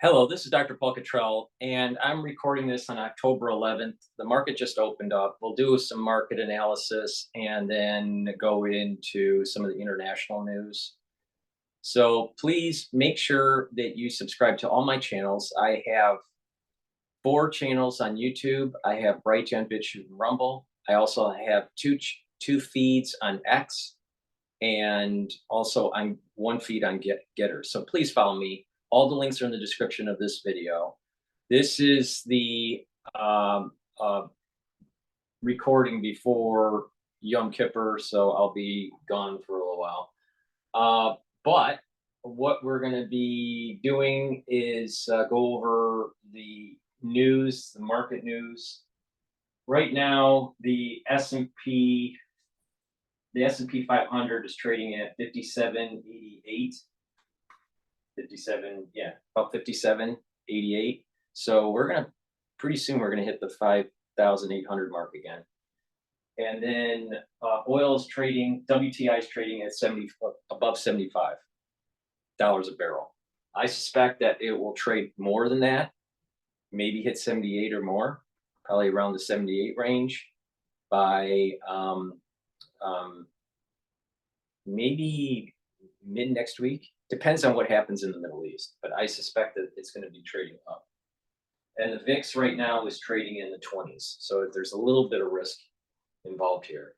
Hello, this is Dr. Paul Cottrell, and I'm recording this on October 11th. The market just opened up. We'll do some market analysis and then go into some of the international news. So please make sure that you subscribe to all my channels. I have 4 channels on YouTube. I have Brighteon, Bitchute, and Rumble. I also have two feeds on X, and also I'm one feed on GETTR. So please follow me. All the links are in the description of this video. This is the recording before Yom Kippur, so I'll be gone for a little while. But what we're going to be doing is go over the news, the market news. Right now, the S&P 500 is trading at 57.88. 57, yeah, about 57.88. So pretty soon we're gonna hit the 5,800 mark again. And then oil is trading, WTI is trading at above $75 a barrel. I suspect that it will trade more than that, maybe hit 78 or more, probably around the 78 range by maybe mid next week. Depends on what happens in the Middle East, but I suspect that it's going to be trading up. And the VIX right now is trading in the 20s. So there's a little bit of risk involved here.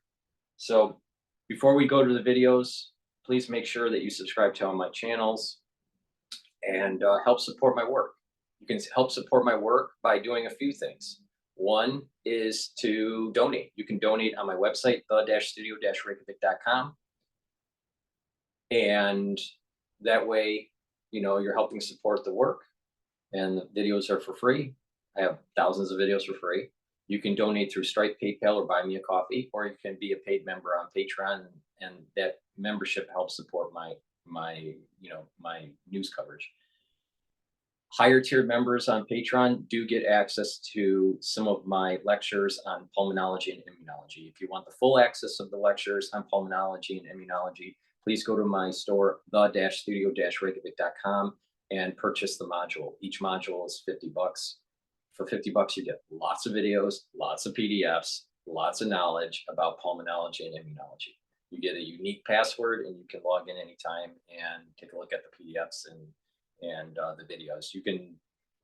So before we go to the videos, please make sure that you subscribe to all my channels and help support my work. You can help support my work by doing a few things. One is to donate. You can donate on my website, the-studio-reykjavik.com. And that way, you're helping support the work, and the videos are for free. I have thousands of videos for free. You can donate through Stripe, PayPal, or buy me a coffee, or you can be a paid member on Patreon, and that membership helps support my news coverage. Higher tiered members on Patreon do get access to some of my lectures on pulmonology and immunology. If you want the full access of the lectures on pulmonology and immunology, please go to my store, the-studio-reykjavik.com, and purchase the module. Each module is $50. For $50, you get lots of videos, lots of PDFs, lots of knowledge about pulmonology and immunology. You get a unique password, and you can log in anytime and take a look at the PDFs and the videos. You can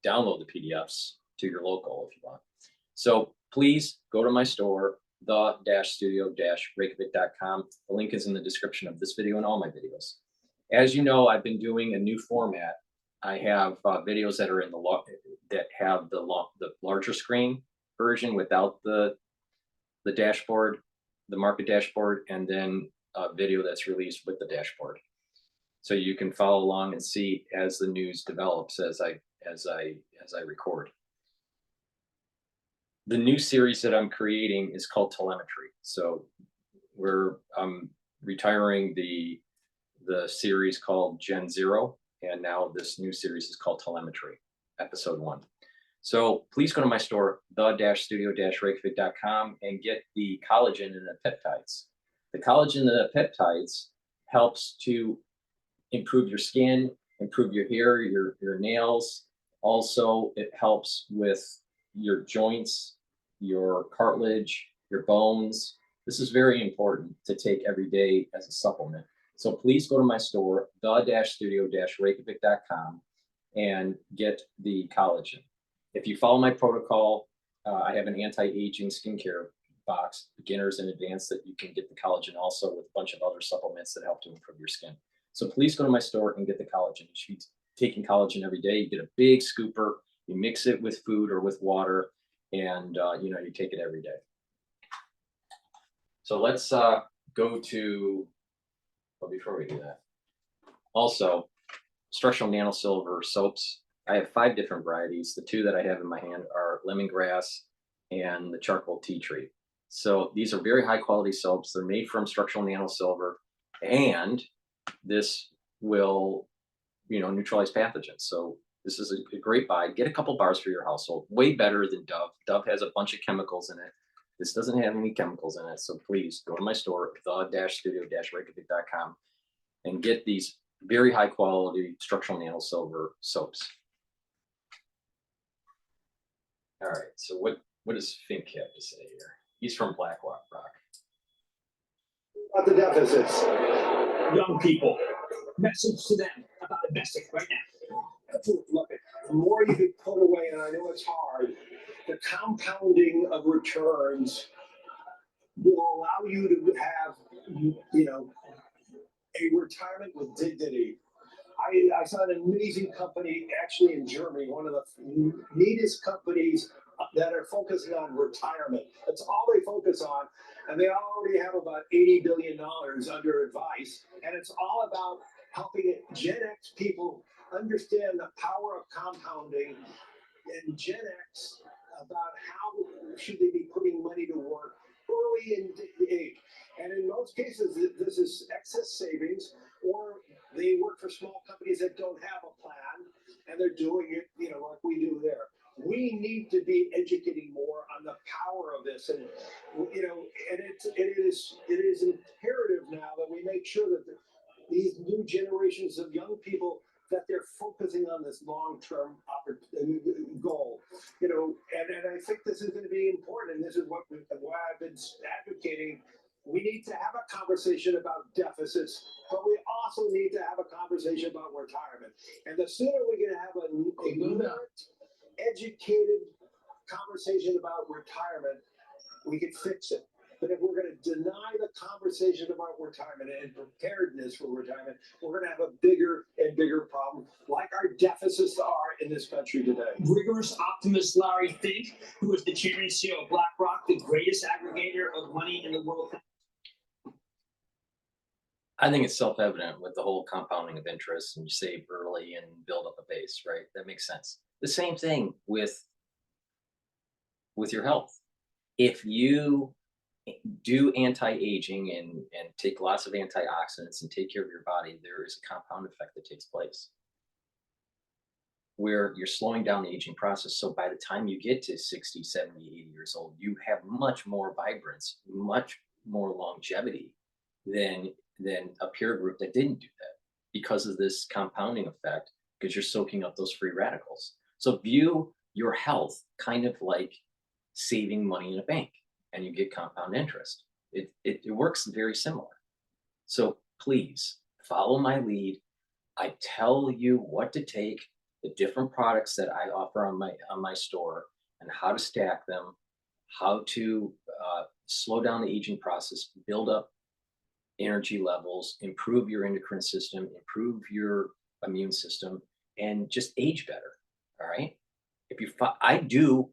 download the PDFs to your local if you want. So please go to my store, the-studio-reykjavik.com. The link is in the description of this video and all my videos. As you know, I've been doing a new format. I have videos that are that have the larger screen version without the dashboard, the market dashboard, and then a video that's released with the dashboard. So you can follow along and see as the news develops as I record. The new series that I'm creating is called Telemetry. So I'm retiring the series called Gen 0, and now this new series is called Telemetry, Episode 1. So please go to my store, the-studio-reykjavik.com, and get the collagen and the peptides. The collagen and the peptides helps to improve your skin, improve your hair, your nails. Also, it helps with your joints, your cartilage, your bones. This is very important to take every day as a supplement. So please go to my store, the-studio-reykjavik.com, and get the collagen. If you follow my protocol, I have an anti-aging skincare box, beginners and advanced, that you can get the collagen also with a bunch of other supplements that help to improve your skin. So please go to my store and get the collagen. You should be taking collagen every day. You get a big scooper, you mix it with food or with water, and you take it every day. So let's go to, well, before we do that, also structural nanosilver soaps. I have 5 different varieties. The 2 that I have in my hand are lemongrass and the charcoal tea tree. So these are very high quality soaps. They're made from structural nanosilver, and this will, neutralize pathogens. So this is a great buy. Get a couple bars for your household. Way better than Dove. Dove has a bunch of chemicals in it. This doesn't have any chemicals in it. So please go to my store, the-studio-reykjavik.com, and get these very high quality structural nanosilver soaps. All right. So what does Fink have to say here? He's from Black Rock. About the deficits. Young people, message to them about investing right now. Look, the more you can put away, and I know it's hard, the compounding of returns will allow you to have, a retirement with dignity. I saw an amazing company actually in Germany, one of the neatest companies that are focusing on retirement. That's all they focus on. And they already have about $80 billion under advice. And it's all about helping Gen X people understand the power of compounding, and Gen X about how should they be putting money to work early in age. And in most cases, this is excess savings, or they work for small companies that don't have a plan, and they're doing it, like we do there. We need to be educating more on the power of this, and and it is imperative now that we make sure that these new generations of young people, that they're focusing on this long-term goal, and I think this is going to be important, and this is why I've been advocating. We need to have a conversation about deficits, but we also need to have a conversation about retirement. And the sooner we can have a educated conversation about retirement, we can fix it. But if we're going to deny the conversation about retirement and preparedness for retirement, we're going to have a bigger and bigger problem, like our deficits are in this country today. Rigorous optimist Larry Fink, who is the chairman and CEO of BlackRock, the greatest aggregator of money in the world. I think it's self-evident with the whole compounding of interest, and you save early and build up a base, right? That makes sense. The same thing with your health. If you do anti-aging and take lots of antioxidants and take care of your body, there is a compound effect that takes place where you're slowing down the aging process. So by the time you get to 60, 70, 80 years old, you have much more vibrance, much more longevity than a peer group that didn't do that, because of this compounding effect, because you're soaking up those free radicals. So view your health kind of like saving money in a bank, and you get compound interest. It works very similar. So please follow my lead. I tell you what to take, the different products that I offer on my store, and how to stack them, how to slow down the aging process, build up energy levels, improve your endocrine system, improve your immune system, and just age better. All right. If you, I do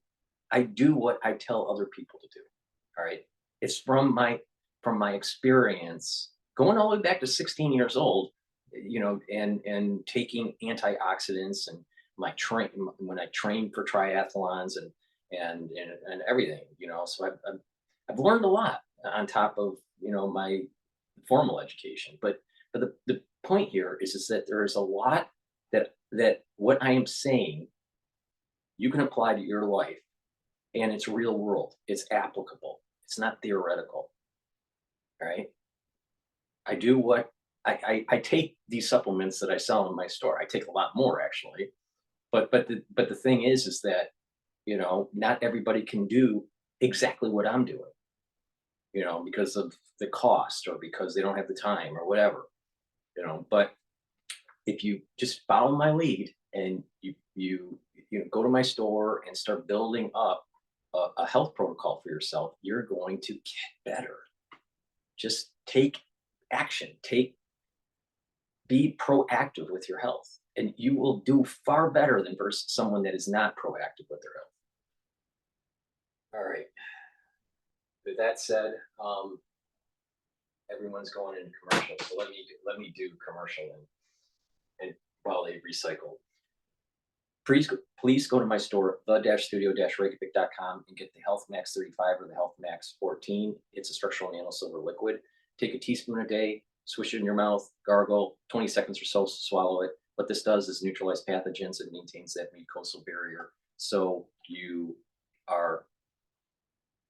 what I tell other people to do. All right. It's from my experience, going all the way back to 16 years old, and taking antioxidants, and when I trained for triathlons and everything, so I've learned a lot on top of, my formal education. But the point here is that there is a lot that what I am saying you can apply to your life, and it's real world. It's applicable. It's not theoretical. All right. I do what I take these supplements that I sell in my store. I take a lot more, actually. But the thing is that, not everybody can do exactly what I'm doing, because of the cost, or because they don't have the time, or whatever, but if you just follow my lead, and you go to my store and start building up a health protocol for yourself, you're going to get better. Just take action, be proactive with your health, and you will do far better than versus someone that is not proactive with their health. All right. With that said, everyone's going into commercial, so let me do commercial and while they recycle. Please go to my store, the-studio-reykjavik.com, and get the Health Max 35 or the Health Max 14. It's a structural nano silver liquid. Take a teaspoon a day, swish it in your mouth, gargle, 20 seconds or so, swallow it. What this does is neutralize pathogens. It maintains that mucosal barrier, so you are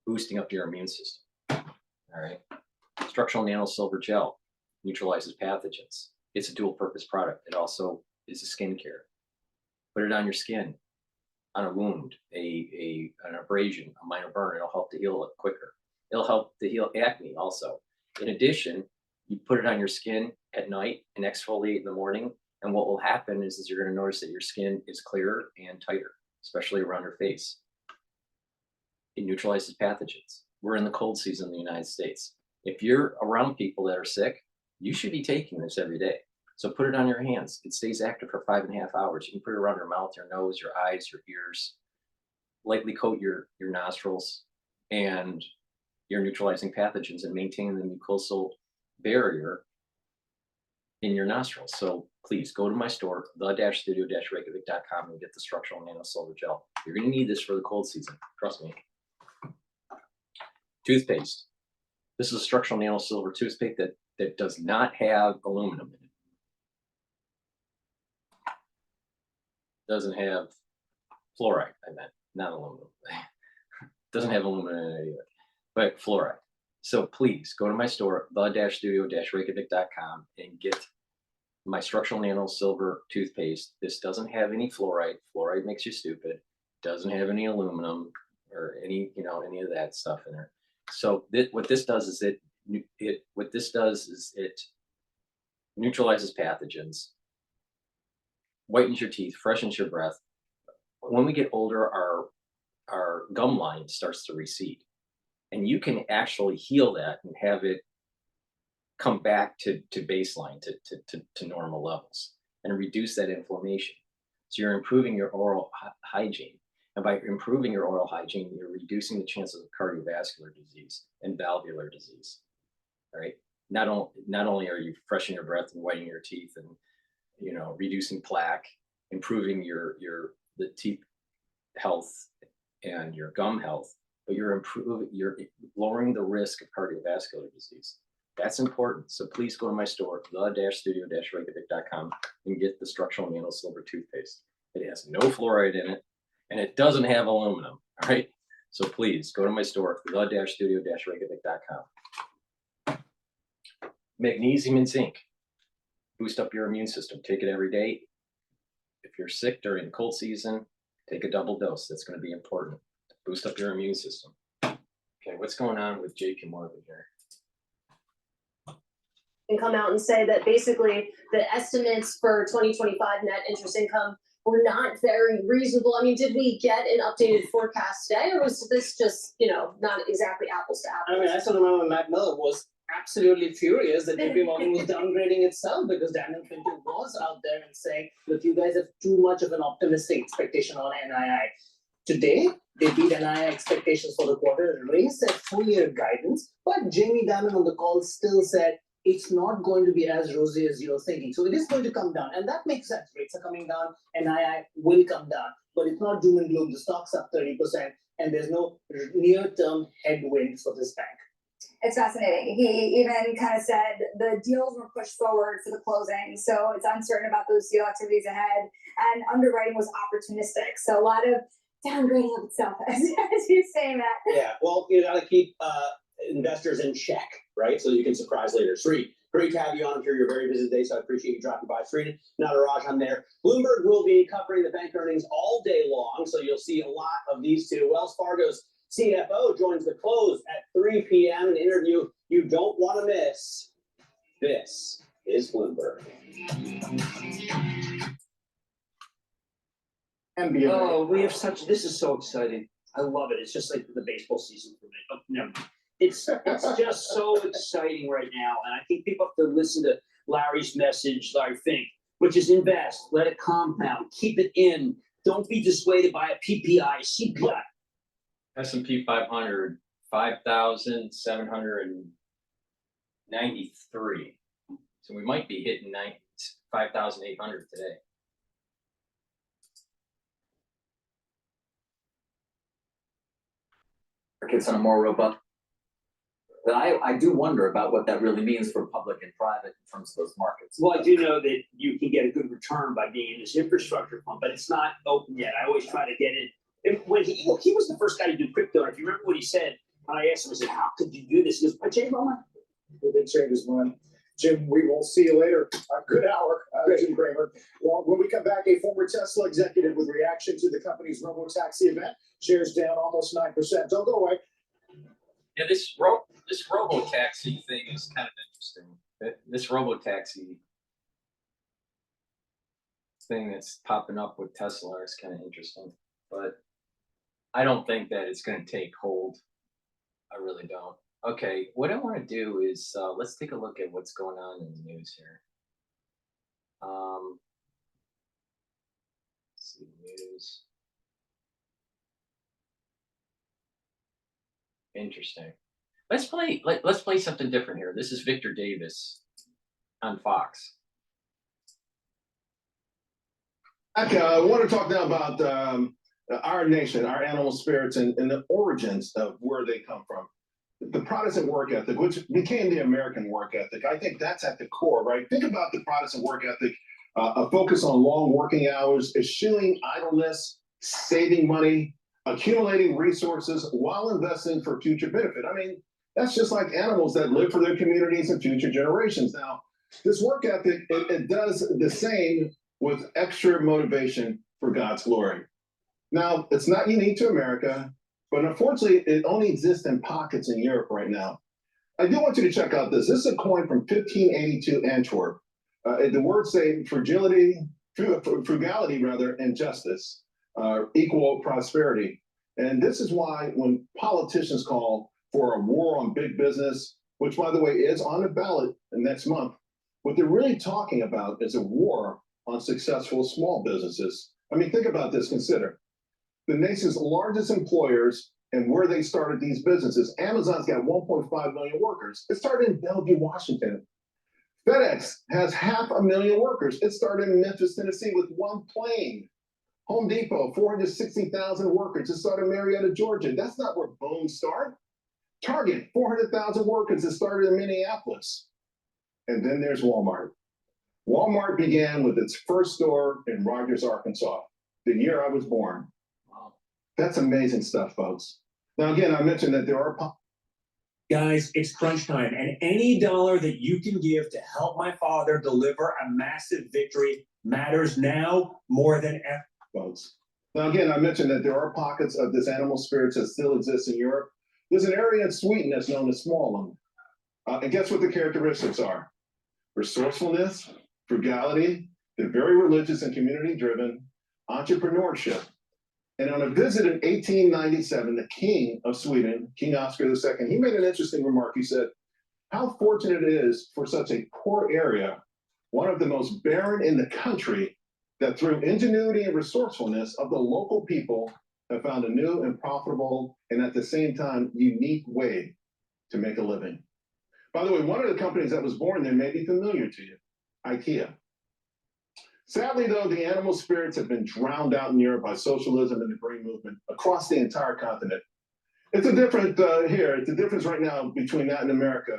boosting up your immune system. All right. Structural nano silver gel neutralizes pathogens. It's a dual purpose product. It also is a skincare. Put it on your skin. on a wound, an abrasion, a minor burn. It'll help to heal it quicker. It'll help to heal acne also. In addition, you put it on your skin at night and exfoliate in the morning. And what will happen is you're going to notice that your skin is clearer and tighter, especially around your face. It neutralizes pathogens. We're in the cold season in the United States. If you're around people that are sick, you should be taking this every day. So put it on your hands. It stays active for 5.5 hours. You can put it around your mouth, your nose, your eyes, your ears. Lightly coat your nostrils, and you're neutralizing pathogens and maintaining the mucosal barrier in your nostrils. So please go to my store, the-studio-reykjavik.com, and get the structural nano silver gel. You're going to need this for the cold season. Trust me. Toothpaste. This is a structural nano silver toothpaste that does not have aluminum in it. Doesn't have fluoride, I meant, not aluminum. Doesn't have aluminum in it either, but fluoride. So please go to my store, the-studio-reykjavik.com, and get my structural nano silver toothpaste. This doesn't have any fluoride. Fluoride makes you stupid. Doesn't have any aluminum or any of that stuff in there. So what this does is it neutralizes pathogens, whitens your teeth, freshens your breath. When we get older, our gum line starts to recede, and you can actually heal that and have it come back to baseline, to normal levels, and reduce that inflammation. So you're improving your oral hygiene. And by improving your oral hygiene, you're reducing the chances of cardiovascular disease and valvular disease. All right. Not only are you freshening your breath and whitening your teeth and reducing plaque, improving the teeth health and your gum health, but you're lowering the risk of cardiovascular disease. That's important. So please go to my store, the-studio-reykjavik.com, and get the structural nano silver toothpaste. It has no fluoride in it, and it doesn't have aluminum. All right. So please go to my store, the-studio-reykjavik.com. Magnesium and zinc. Boost up your immune system. Take it every day. If you're sick during the cold season, take a double dose. That's going to be important. Boost up your immune system. Okay, what's going on with JP Morgan here? And come out and say that basically the estimates for 2025 net interest income were not very reasonable. I mean, did we get an updated forecast today, or was this just, not exactly apples to apples? I mean, I still remember Matt Miller was absolutely furious that JP Morgan was downgrading itself because Daniel Clinton was out there and saying, look, you guys have too much of an optimistic expectation on NII. Today, they beat NII expectations for the quarter, raised their full-year guidance, but Jamie Dimon on the call still said it's not going to be as rosy as you're thinking. So it is going to come down, and that makes sense. Rates are coming down, NII will come down, but it's not doom and gloom. The stock's up 30%, and there's no near-term headwind for this bank. It's fascinating. He even kind of said the deals were pushed forward for the closing, so it's uncertain about those deal activities ahead, and underwriting was opportunistic. So a lot of downgrading of itself, as you say, Matt. Yeah, well, you got to keep investors in check, right? So you can surprise later. Sri, great to have you on. I'm sure you're very busy today, so I appreciate you dropping by. Sri, Nataraj, I'm there. Bloomberg will be covering the bank earnings all day long, so you'll see a lot of these two. Wells Fargo's CFO joins the close at 3 p.m. An interview you don't want to miss. This is Bloomberg. Oh, we have this is so exciting. I love it. It's just like the baseball season for me. Oh, no. It's just so exciting right now. And I think people have to listen to Larry's message, Larry Fink, which is invest, let it compound, keep it in. Don't be dissuaded by a PPI, CPI. S&P 500, 5,793. So we might be hitting 5,800 today. Markets on a more robust. But I do wonder about what that really means for public and private in terms of those markets. Well, I do know that you can get a good return by being in this infrastructure fund, but it's not open yet. I always try to get it. When he was the first guy to do crypto. And if you remember what he said, I asked him, I said, how could you do this? He goes, I changed my mind. They changed his mind. Jim, we will see you later. A good hour. Jim Kramer. Well, when we come back, a former Tesla executive with reaction to the company's robo-taxi event, shares down almost 9%. Don't go away. Yeah, this robo-taxi thing is kind of interesting. This robo-taxi thing that's popping up with Tesla is kind of interesting, but I don't think that it's going to take hold. I really don't. Okay, what I want to do is let's take a look at what's going on in the news here. Let's see news. Interesting. Let's play something different here. This is Victor Davis on Fox. Okay, I want to talk now about our nation, our animal spirits, and the origins of where they come from. The Protestant work ethic, which became the American work ethic, I think that's at the core, right? Think about the Protestant work ethic, a focus on long working hours, eschewing idleness, saving money, accumulating resources while investing for future benefit. I mean, that's just like animals that live for their communities and future generations. Now, this work ethic, it does the same with extra motivation for God's glory. Now, it's not unique to America, but unfortunately, it only exists in pockets in Europe right now. I do want you to check out this. This is a coin from 1582 Antwerp. The words say frugality rather, and justice equal prosperity. And this is why when politicians call for a war on big business, which by the way is on the ballot next month, what they're really talking about is a war on successful small businesses. I mean, think about this, consider. The nation's largest employers and where they started these businesses. Amazon's got 1.5 million workers. It started in Bellevue, Washington. FedEx has 500,000 workers. It started in Memphis, Tennessee with one plane. Home Depot, 460,000 workers. It started in Marietta, Georgia. That's not where Boom started. Target, 400,000 workers. It started in Minneapolis. And then there's Walmart. Walmart began with its first store in Rogers, Arkansas, the year I was born. Wow. That's amazing stuff, folks. Now, again, I mentioned that there are... Guys, it's crunch time, and any dollar that you can give to help my father deliver a massive victory matters now more than ever. Folks. Now, again, I mentioned that there are pockets of this animal spirits that still exist in Europe. There's an area in Sweden that's known as Småland. And guess what the characteristics are? Resourcefulness, frugality, they're very religious and community-driven, entrepreneurship. And on a visit in 1897, the King of Sweden, King Oscar II, he made an interesting remark. He said, how fortunate it is for such a poor area, one of the most barren in the country, that through ingenuity and resourcefulness of the local people have found a new and profitable and at the same time unique way to make a living. By the way, one of the companies that was born there may be familiar to you, IKEA. Sadly, though, the animal spirits have been drowned out in Europe by socialism and the Green Movement across the entire continent. It's a different here. It's a difference right now between that and America,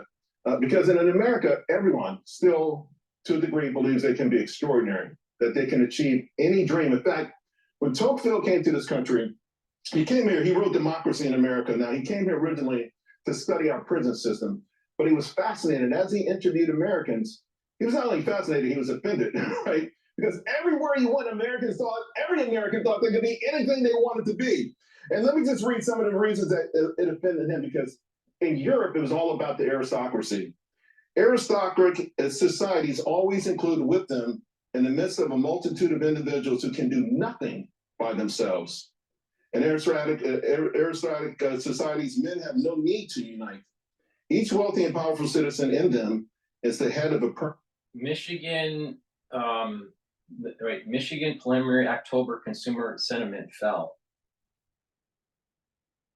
because in America, everyone still, to a degree, believes they can be extraordinary, that they can achieve any dream. In fact, when Tocqueville came to this country, he came here, he wrote Democracy in America. Now, he came here originally to study our prison system, but he was fascinated. As he interviewed Americans, he was not only fascinated, he was offended, right? Because everywhere he went, every American thought they could be anything they wanted to be. And let me just read some of the reasons that it offended him, because in Europe, it was all about the aristocracy. Aristocratic societies always include with them, in the midst of a multitude of individuals who can do nothing by themselves. In aristocratic societies, men have no need to unite. Each wealthy and powerful citizen in them is the head of a Michigan preliminary October consumer sentiment fell.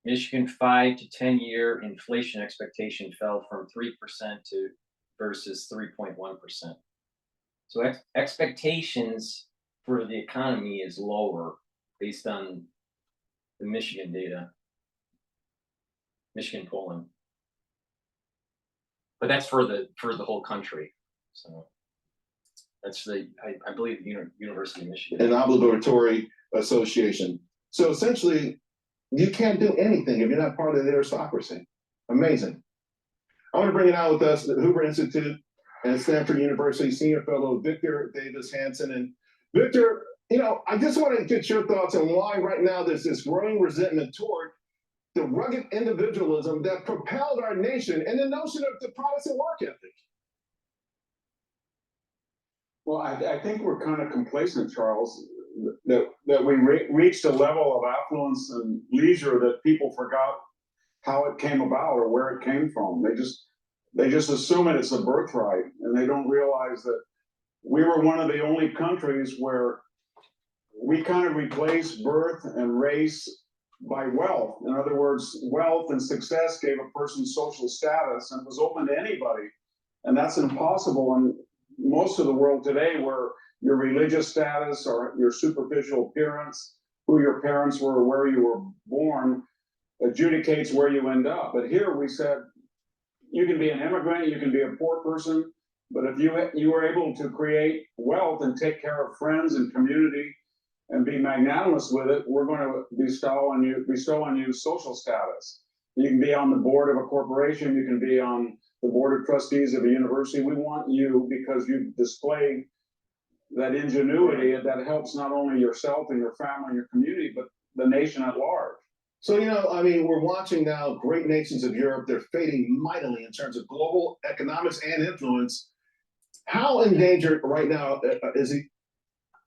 Michigan 5 to 10 year inflation expectation fell from 3% to versus 3.1%. So expectations for the economy is lower based on the Michigan data, Michigan polling. But that's for the whole country. So that's I believe the University of Michigan. An obligatory association. So essentially, you can't do anything if you're not part of the aristocracy. Amazing. I want to bring it out with us, the Hoover Institute. at Stanford University, senior fellow Victor Davis Hanson. And Victor, you know, I just want to get your thoughts on why right now there's this growing resentment toward the rugged individualism that propelled our nation and the notion of the Protestant work ethic. Well, I think we're kind of complacent, Charles, that we reached a level of affluence and leisure that people forgot how it came about or where it came from. They just assume it's a birthright, and they don't realize that we were one of the only countries where we kind of replaced birth and race by wealth. In other words, wealth and success gave a person social status and was open to anybody. And that's impossible in most of the world today, where your religious status or your superficial appearance, who your parents were, where you were born, adjudicates where you end up. But here we said, you can be an immigrant, you can be a poor person, but if you were able to create wealth and take care of friends and community and be magnanimous with it, we're going to bestow on you social status. You can be on the board of a corporation, you can be on the board of trustees of a university. We want you because you display that ingenuity that helps not only yourself and your family and your community, but the nation at large. So, you know, I mean, we're watching now great nations of Europe, they're fading mightily in terms of global economics and influence. How endangered right now is he?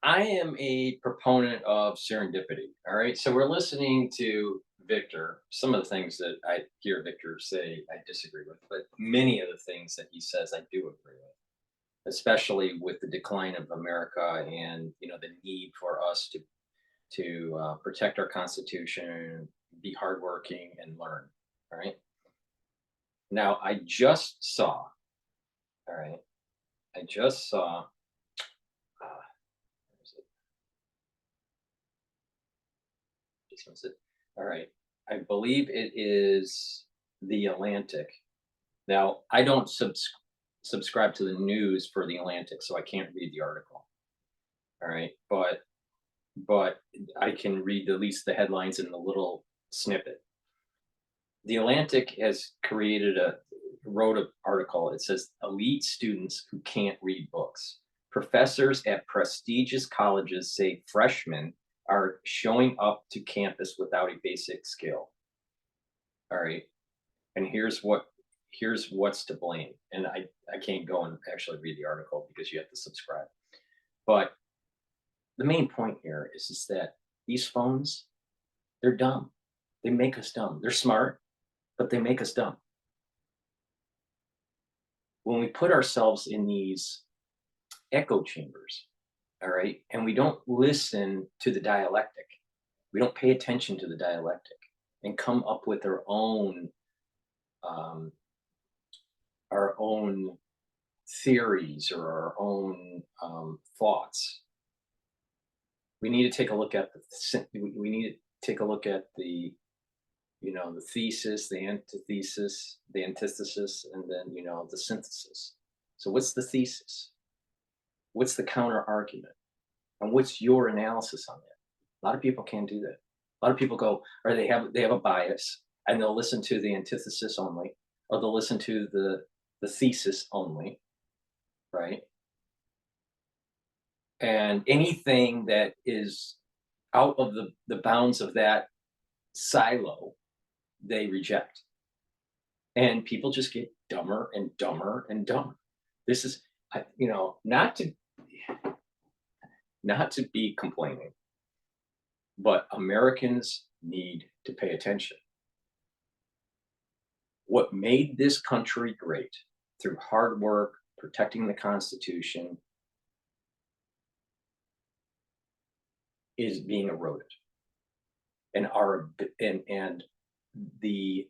I am a proponent of serendipity. All right. So we're listening to Victor. Some of the things that I hear Victor say, I disagree with, but many of the things that he says, I do agree with, especially with the decline of America and, you know, the need for us to protect our Constitution, be hardworking, and learn. All right. Now, I just saw. Where is it? This one's it. All right. I believe it is The Atlantic. Now, I don't subscribe to the news for The Atlantic, so I can't read the article. All right. But I can read at least the headlines and the little snippet. The Atlantic has wrote an article. It says elite students who can't read books. Professors at prestigious colleges say freshmen are showing up to campus without a basic skill. All right. And here's what's to blame. And I can't go and actually read the article because you have to subscribe. But the main point here is that these phones, they're dumb. They make us dumb. They're smart, but they make us dumb. When we put ourselves in these echo chambers, all right, and we don't listen to the dialectic, we don't pay attention to the dialectic and come up with our own theories or our own thoughts. We need to take a look at the you know, the thesis, the antithesis, the antithesis, and then, you know, the synthesis. So what's the thesis? What's the counter argument? And what's your analysis on that? A lot of people can't do that. A lot of people go, or they have a bias, and they'll listen to the antithesis only, or they'll listen to the thesis only, right? And anything that is out of the bounds of that silo, they reject. And people just get dumber and dumber and dumber. This is, you know, not to be complaining, but Americans need to pay attention. What made this country great through hard work, protecting the Constitution, is being eroded. And the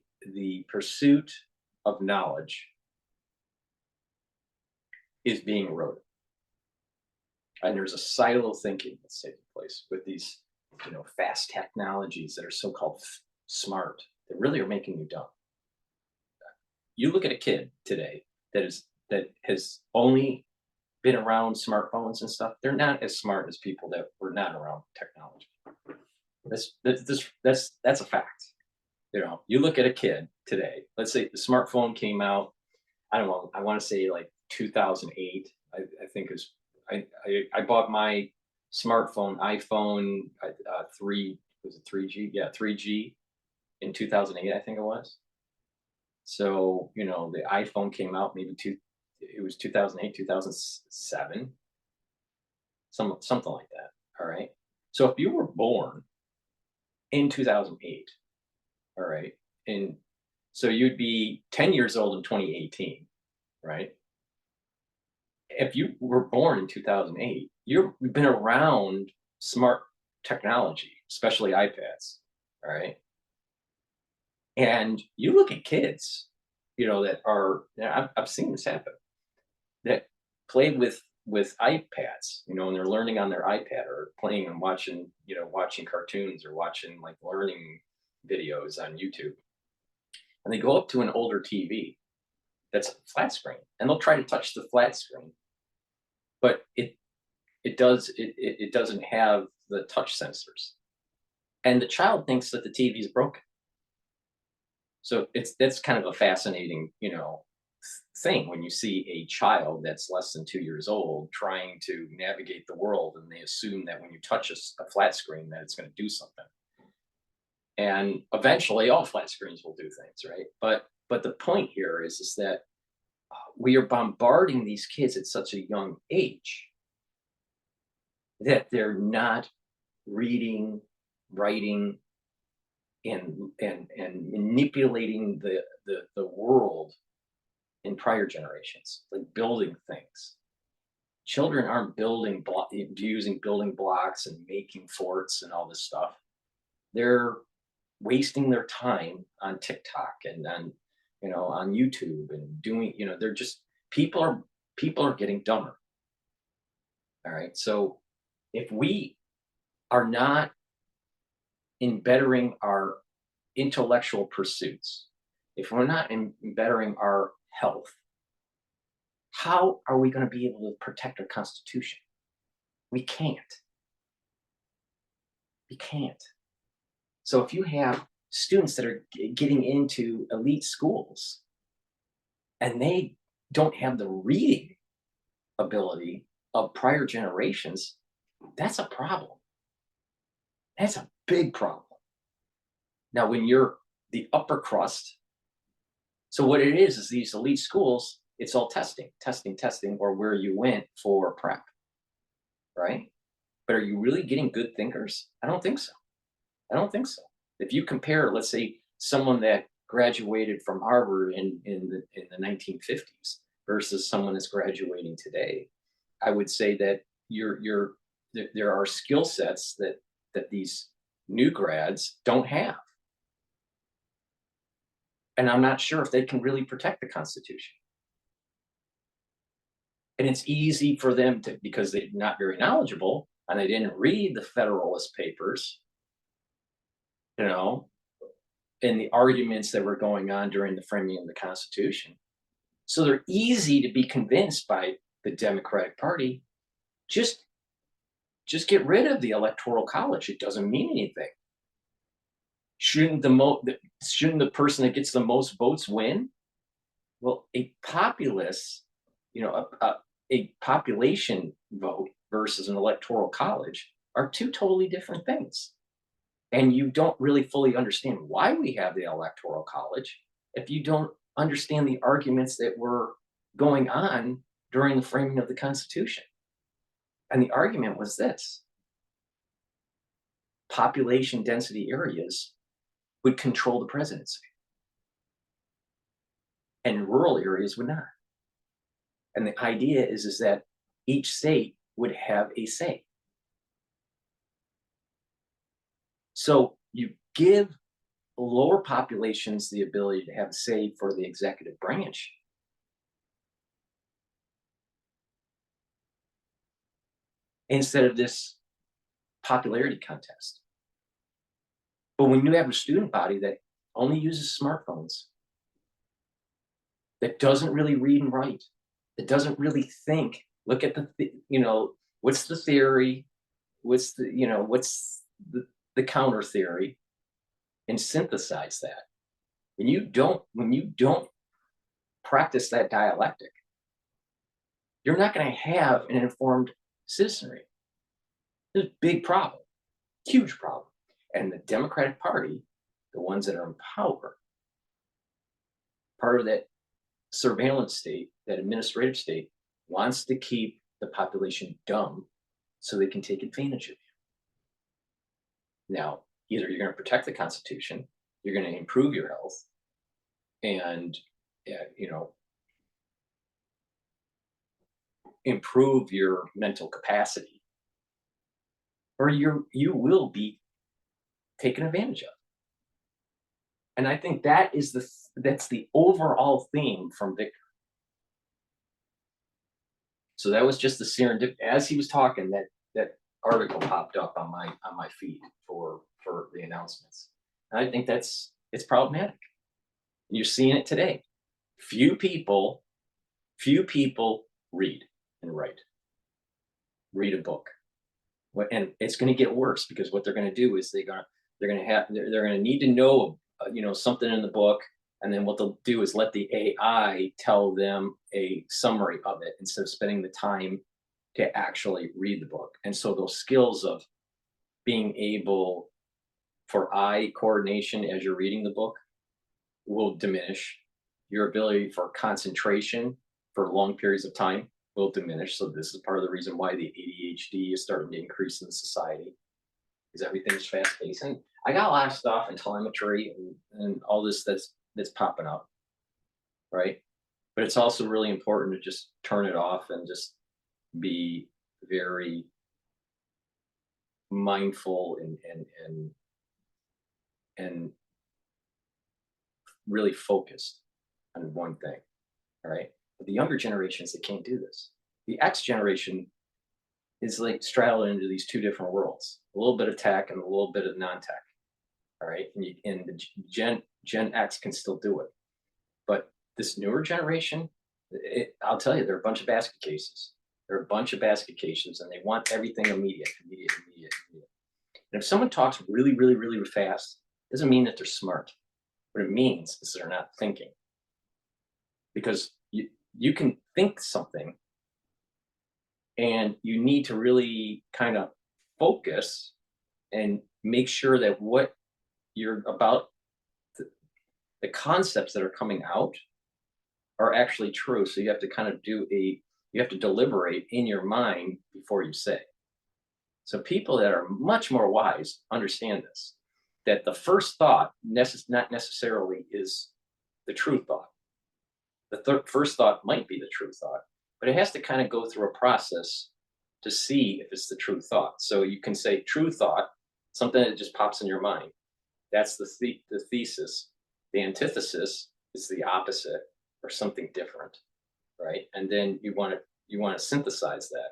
pursuit of knowledge is being eroded. And there's a silo thinking that's taking place with these, you know, fast technologies that are so-called smart, that really are making you dumb. You look at a kid today that has only been around smartphones and stuff. They're not as smart as people that were not around technology. That's a fact. You know, you look at a kid today, let's say the smartphone came out, I don't know, I want to say like 2008, I think is, I bought my smartphone, iPhone 3, was it 3G? Yeah, 3G in 2008, I think it was. So, you know, the iPhone came out it was 2008, 2007, something like that. All right. So if you were born in 2008, all right, and so you'd be 10 years old in 2018, right? If you were born in 2008, you've been around smart technology, especially iPads, all right? And you look at kids, you know, that are, I've seen this happen, that play with iPads, you know, and they're learning on their iPad or playing and watching, you know, watching cartoons or watching like learning videos on YouTube. And they go up to an older TV that's flat screen and they'll try to touch the flat screen, but it doesn't have the touch sensors. And the child thinks that the TV is broken. So that's kind of a fascinating, you know, thing when you see a child that's less than 2 years old trying to navigate the world, and they assume that when you touch a flat screen that it's going to do something. And eventually, all flat screens will do things, right? But the point here is that we are bombarding these kids at such a young age that they're not reading, writing, and manipulating the world in prior generations, like building things. Children aren't using building blocks and making forts and all this stuff. They're wasting their time on TikTok and on, you know, on YouTube and doing, you know, they're just, people are getting dumber. All right. So if we are not in bettering our intellectual pursuits, if we're not in bettering our health, how are we going to be able to protect our Constitution? We can't. We can't. So if you have students that are getting into elite schools and they don't have the reading ability of prior generations, that's a problem. That's a big problem. Now, when you're the upper crust, so what it is these elite schools, it's all testing, or where you went for prep, right? But are you really getting good thinkers? I don't think so. I don't think so. If you compare, let's say, someone that graduated from Harvard in the 1950s versus someone that's graduating today, I would say that there are skill sets that these new grads don't have. And I'm not sure if they can really protect the Constitution. And it's easy for them to, because they're not very knowledgeable and they didn't read the Federalist Papers, you know, and the arguments that were going on during the framing of the Constitution. So they're easy to be convinced by the Democratic Party. Just get rid of the Electoral College. It doesn't mean anything. Shouldn't the person that gets the most votes win? Well, a populace, you know, a population vote versus an electoral college are two totally different things. And you don't really fully understand why we have the electoral college if you don't understand the arguments that were going on during the framing of the Constitution. And the argument was this: population density areas would control the presidency, and rural areas would not. And the idea is that each state would have a say. So you give lower populations the ability to have a say for the executive branch. Instead of this popularity contest. But when you have a student body that only uses smartphones, that doesn't really read and write, that doesn't really think, look at you know, what's the theory, what's the counter theory, and synthesize that. When you don't practice that dialectic, you're not going to have an informed citizenry. It's a big problem, huge problem. And the Democratic Party, the ones that are in power, part of that surveillance state, that administrative state, wants to keep the population dumb so they can take advantage of you. Now, either you're going to protect the Constitution, you're going to improve your health, and improve your mental capacity, or you will be taken advantage of. And I think that's the overall theme from Victor. So that was just the serendipity. As he was talking, that article popped up on my feed for the announcements. And I think it's problematic. And you're seeing it today. Few people read and write. Read a book. And it's going to get worse, because what they're going to do is they're going to need to know something in the book, and then what they'll do is let the AI tell them a summary of it instead of spending the time to actually read the book. And so those skills of being able for eye coordination as you're reading the book will diminish. Your ability for concentration for long periods of time will diminish. So this is part of the reason why the ADHD is starting to increase in society, because everything's fast paced. And I got a lot of stuff in telemetry and all this that's popping up, right? But it's also really important to just turn it off and just be very mindful and really focused on one thing, all right? But the younger generations, they can't do this. The X generation is like straddled into these two different worlds, a little bit of tech and a little bit of non-tech, all right? And the Gen X can still do it. But this newer generation, I'll tell you, they're a bunch of basket cases. They're a bunch of basket cases, and they want everything immediate. And if someone talks really, really, really fast, it doesn't mean that they're smart. What it means is they're not thinking. Because you can think something, and you need to really kind of focus and make sure that what you're about, the concepts that are coming out are actually true. So you have to kind of you have to deliberate in your mind before you say. So people that are much more wise understand this, that the first thought not necessarily is the true thought. The first thought might be the true thought, but it has to kind of go through a process to see if it's the true thought. So you can say true thought, something that just pops in your mind. That's the thesis. The antithesis is the opposite or something different, right? And then you want to synthesize that.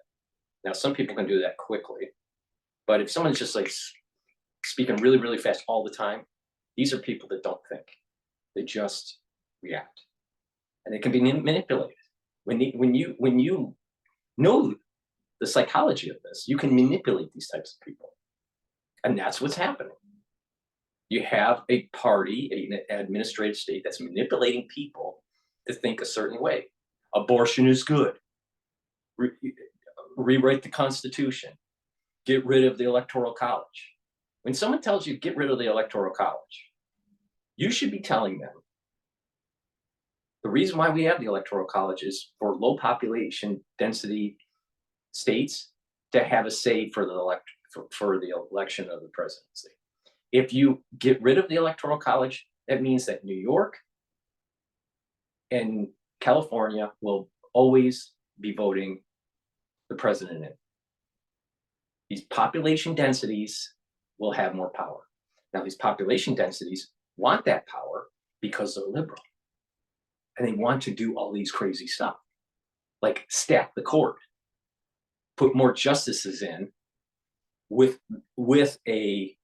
Now, some people can do that quickly, but if someone's just like speaking really, really fast all the time, these are people that don't think. They just react. And it can be manipulated. When you know the psychology of this, you can manipulate these types of people. And that's what's happening. You have a party, an administrative state that's manipulating people to think a certain way. Abortion is good. Rewrite the Constitution. Get rid of the Electoral College. When someone tells you get rid of the Electoral College, you should be telling them the reason why we have the Electoral College is for low population density states to have a say for the election of the presidency. If you get rid of the Electoral College, that means that New York and California will always be voting the president in. These population densities will have more power. Now, these population densities want that power because they're liberal. And they want to do all these crazy stuff, like stack the court, put more justices in with a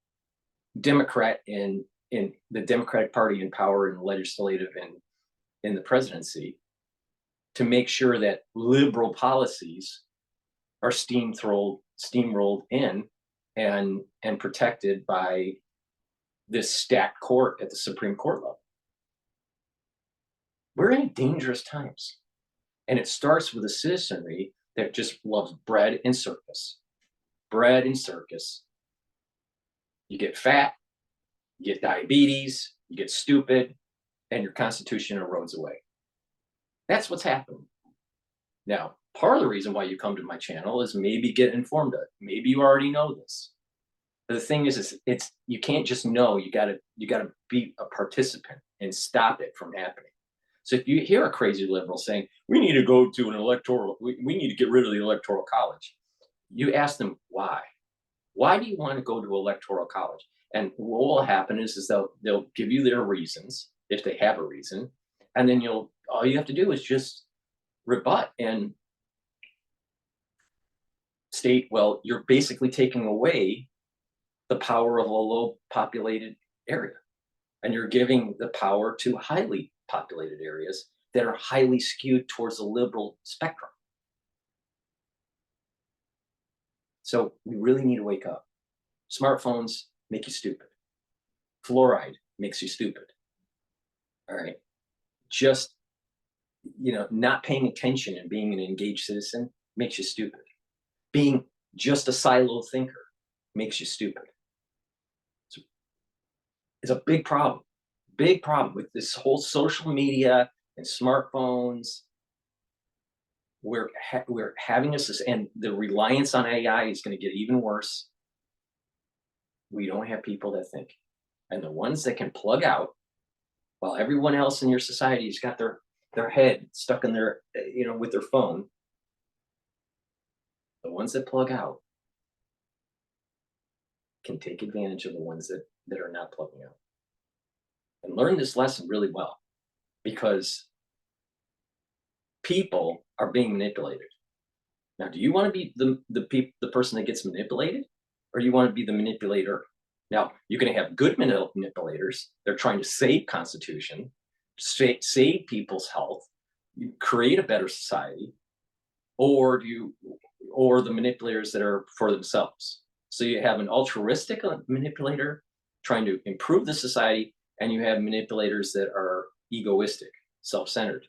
Democrat in the Democratic Party in power in the legislative and in the presidency, to make sure that liberal policies are steamrolled in and protected by this stacked court at the Supreme Court level. We're in dangerous times. And it starts with a citizenry that just loves bread and circus. Bread and circus. You get fat, you get diabetes, you get stupid, and your constitution erodes away. That's what's happening. Now, part of the reason why you come to my channel is maybe get informed of it. Maybe you already know this. But the thing is it's you can't just know, you gotta be a participant and stop it from happening. So if you hear a crazy liberal saying, we need to go to an electoral, we need to get rid of the electoral college, you ask them why. Why do you want to go to electoral college? And what will happen is they'll give you their reasons, if they have a reason, and then all you have to do is just rebut and state, well, you're basically taking away the power of a low populated area. And you're giving the power to highly populated areas that are highly skewed towards the liberal spectrum. So we really need to wake up. Smartphones make you stupid. Fluoride makes you stupid. All right. Just, not paying attention and being an engaged citizen makes you stupid. Being just a siloed thinker makes you stupid. It's a big problem with this whole social media and smartphones. We're having this, and the reliance on AI is going to get even worse. We don't have people that think, and the ones that can plug out while everyone else in your society has got their head stuck in their, with their phone. The ones that plug out can take advantage of the ones that are not plugging out. And learn this lesson really well, because people are being manipulated. Now, do you want to be the person that gets manipulated, or you want to be the manipulator? Now, you're going to have good manipulators. They're trying to save Constitution, save people's health, create a better society, or the manipulators that are for themselves. So you have an altruistic manipulator trying to improve the society, and you have manipulators that are egoistic, self-centered,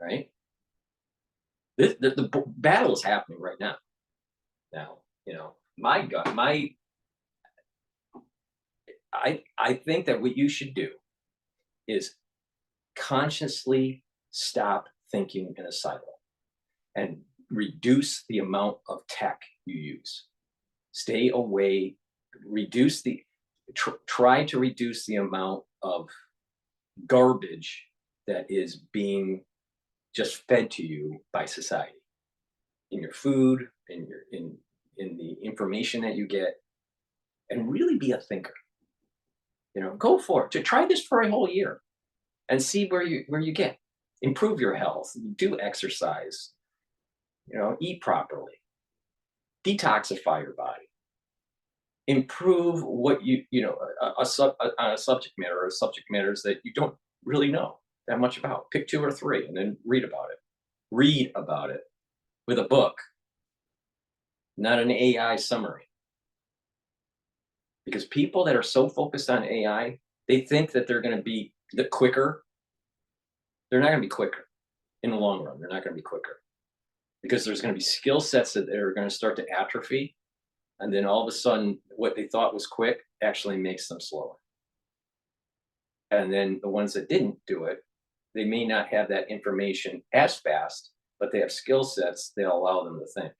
right? The battle is happening right now. Now, I think that what you should do is consciously stop thinking in a silo and reduce the amount of tech you use. Stay away, try to reduce the amount of garbage that is being just fed to you by society, in your food, in the information that you get, and really be a thinker. Go for it. To try this for a whole year and see where you get. Improve your health, do exercise, eat properly, detoxify your body, improve what a subject matters that you don't really know that much about. Pick 2 or 3 and then read about it with a book, not an AI summary. Because people that are so focused on AI, they think that they're going to be quicker. They're not going to be quicker in the long run. They're not going to be quicker, because there's going to be skill sets that are going to start to atrophy. And then all of a sudden, what they thought was quick actually makes them slower. And then the ones that didn't do it, they may not have that information as fast, but they have skill sets that allow them to think.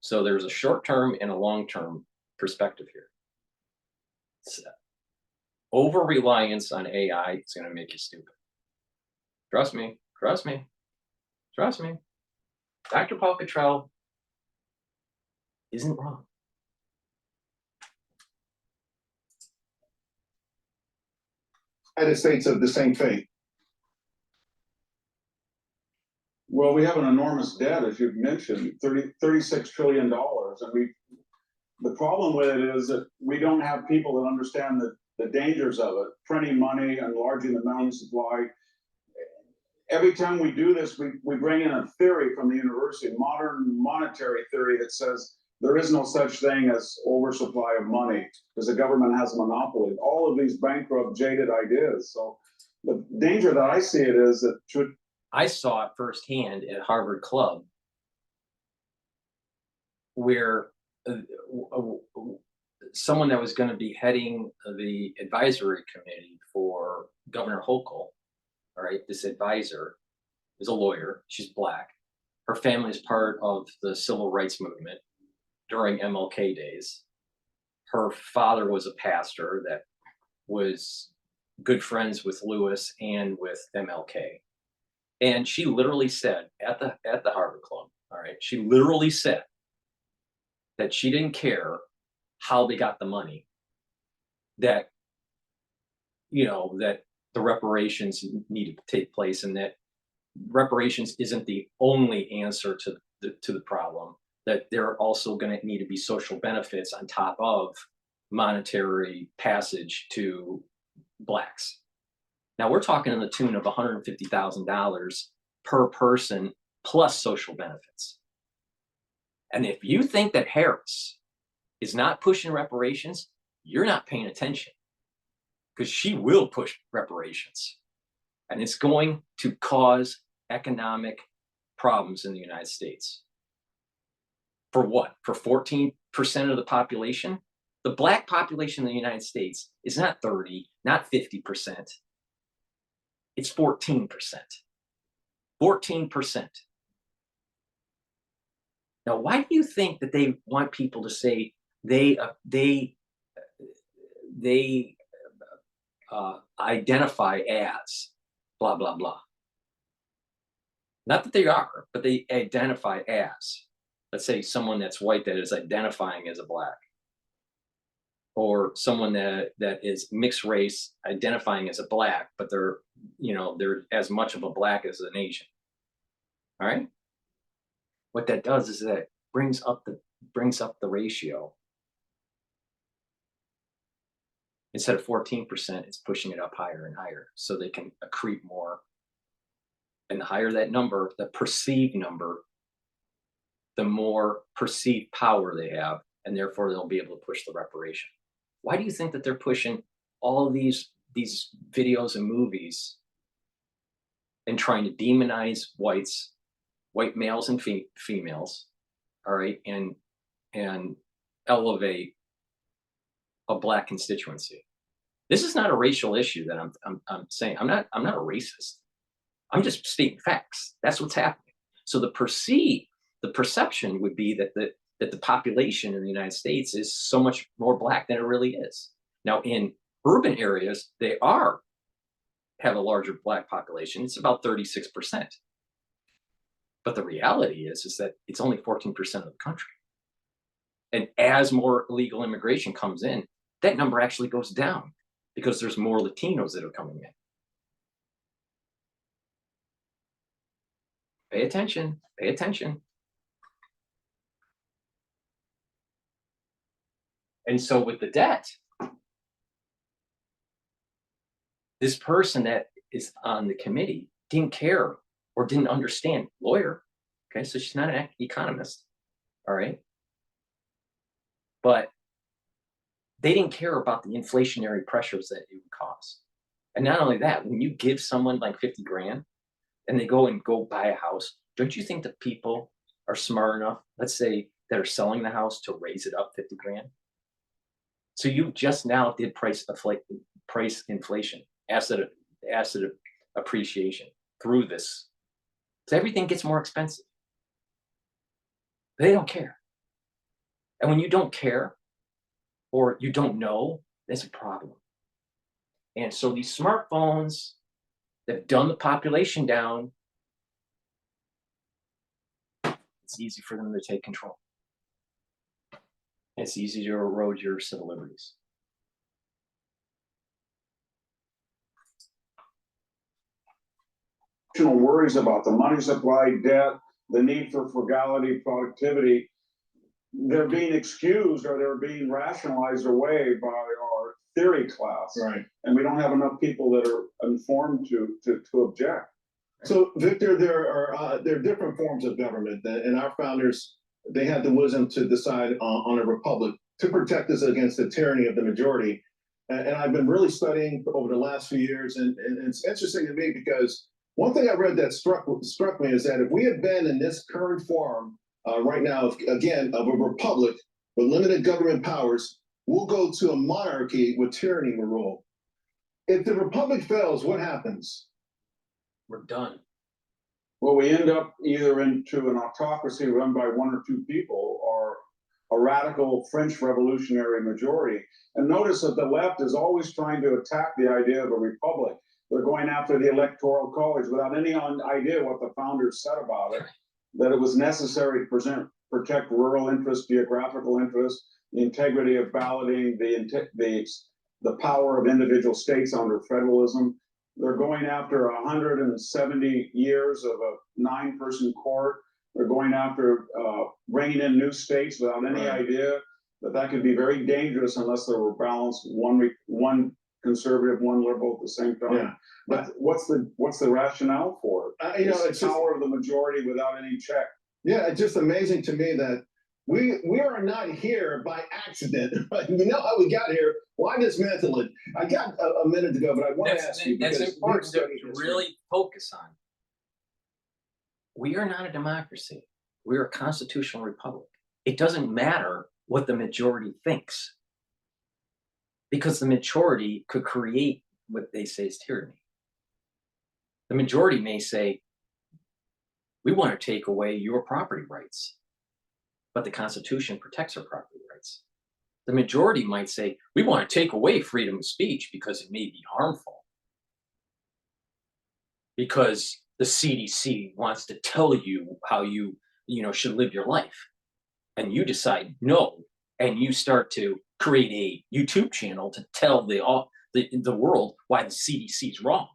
So there's a short-term and a long-term perspective here. Over-reliance on AI is going to make you stupid. Trust me. Dr. Paul Cottrell isn't wrong. United States of the same fate. Well, we have an enormous debt, as you've mentioned, $36 trillion. And the problem with it is that we don't have people that understand the dangers of it. Printing money, enlarging the money supply. Every time we do this, we bring in a theory from the university, modern monetary theory, that says there is no such thing as oversupply of money because the government has a monopoly. All of these bankrupt, jaded ideas. So the danger that I see it is that I saw it firsthand at Harvard Club, where someone that was going to be heading the advisory committee for Governor Hochul, all right, this advisor is a lawyer. She's Black. Her family is part of the civil rights movement during MLK days. Her father was a pastor that was good friends with Lewis and with MLK. And she literally said at the Harvard Club, all right, she literally said that she didn't care how they got the money, that, you know, that the reparations needed to take place, and that reparations isn't the only answer to the problem, that there are also going to need to be social benefits on top of monetary passage to Blacks. Now we're talking in the tune of $150,000 per person plus social benefits. And if you think that Harris is not pushing reparations, you're not paying attention, because she will push reparations. And it's going to cause economic problems in the United States. For what? For 14% of the population? The Black population in the United States is not 30, not 50%. It's 14%. 14%. Now, why do you think that they want people to say they identify as blah, blah, blah? Not that they are, but they identify as. Let's say someone that's white that is identifying as a Black, or someone that is mixed race identifying as a Black, but they're, you know, they're as much of a Black as an Asian. All right. What that does is that brings up the ratio. Instead of 14%, it's pushing it up higher and higher so they can accrete more. And the higher that number, the perceived number, the more perceived power they have, and therefore they'll be able to push the reparation. Why do you think that they're pushing all of these videos and movies and trying to demonize whites, white males and females, all right, and elevate a Black constituency? This is not a racial issue that I'm saying. I'm not a racist. I'm just stating facts. That's what's happening. So the perception would be that the population in the United States is so much more Black than it really is. Now, in urban areas, they have a larger Black population. It's about 36%. But the reality is that it's only 14% of the country. And as more illegal immigration comes in, that number actually goes down because there's more Latinos that are coming in. Pay attention, pay attention. And so with the debt, this person that is on the committee didn't care or didn't understand. Lawyer, okay, so she's not an economist, all right? But they didn't care about the inflationary pressures that it would cause. And not only that, when you give someone like 50 grand and they go buy a house, don't you think that people are smart enough, let's say, that are selling the house to raise it up 50 grand? So you just now did price inflation, asset appreciation through this. So everything gets more expensive. They don't care. And when you don't care or you don't know, that's a problem. And so these smartphones that have done the population down, it's easy for them to take control. It's easy to erode your civil liberties. Worries about the money supply, debt, the need for frugality, productivity, they're being excused or they're being rationalized away by our theory class. Right. And we don't have enough people that are informed to object. So, Victor, there are different forms of government, and our founders, they had the wisdom to decide on a republic to protect us against the tyranny of the majority. And I've been really studying over the last few years, and it's interesting to me because One thing I read that struck me is that if we had been in this current form right now, again, of a republic with limited government powers, we'll go to a monarchy with tyranny will rule. If the republic fails, what happens? We're done. Well, we end up either into an autocracy run by one or two people or a radical French revolutionary majority. And notice that the left is always trying to attack the idea of a republic. They're going after the Electoral College without any idea what the founders said about it, that it was necessary to protect rural interests, geographical interests, the integrity of balloting, the power of individual states under federalism. They're going after 170 years of a 9-person court. They're going after bringing in new states without any idea that could be very dangerous unless there were balanced, one conservative, one liberal at the same time. Yeah. But what's the rationale for it? It's the power of the majority without any check. Yeah, it's just amazing to me that we are not here by accident. We know how we got here. Why dismantle it? I got a minute to go, but I want to ask you. That's because important you've to studied history. really focus on. We are not a democracy. We're a constitutional republic. It doesn't matter what the majority thinks, because the majority could create what they say is tyranny. The majority may say, we want to take away your property rights, but the Constitution protects our property rights. The majority might say, we want to take away freedom of speech because it may be harmful, because the CDC wants to tell you how you should live your life. And you decide no, and you start to create a YouTube channel to tell the world why the CDC is wrong.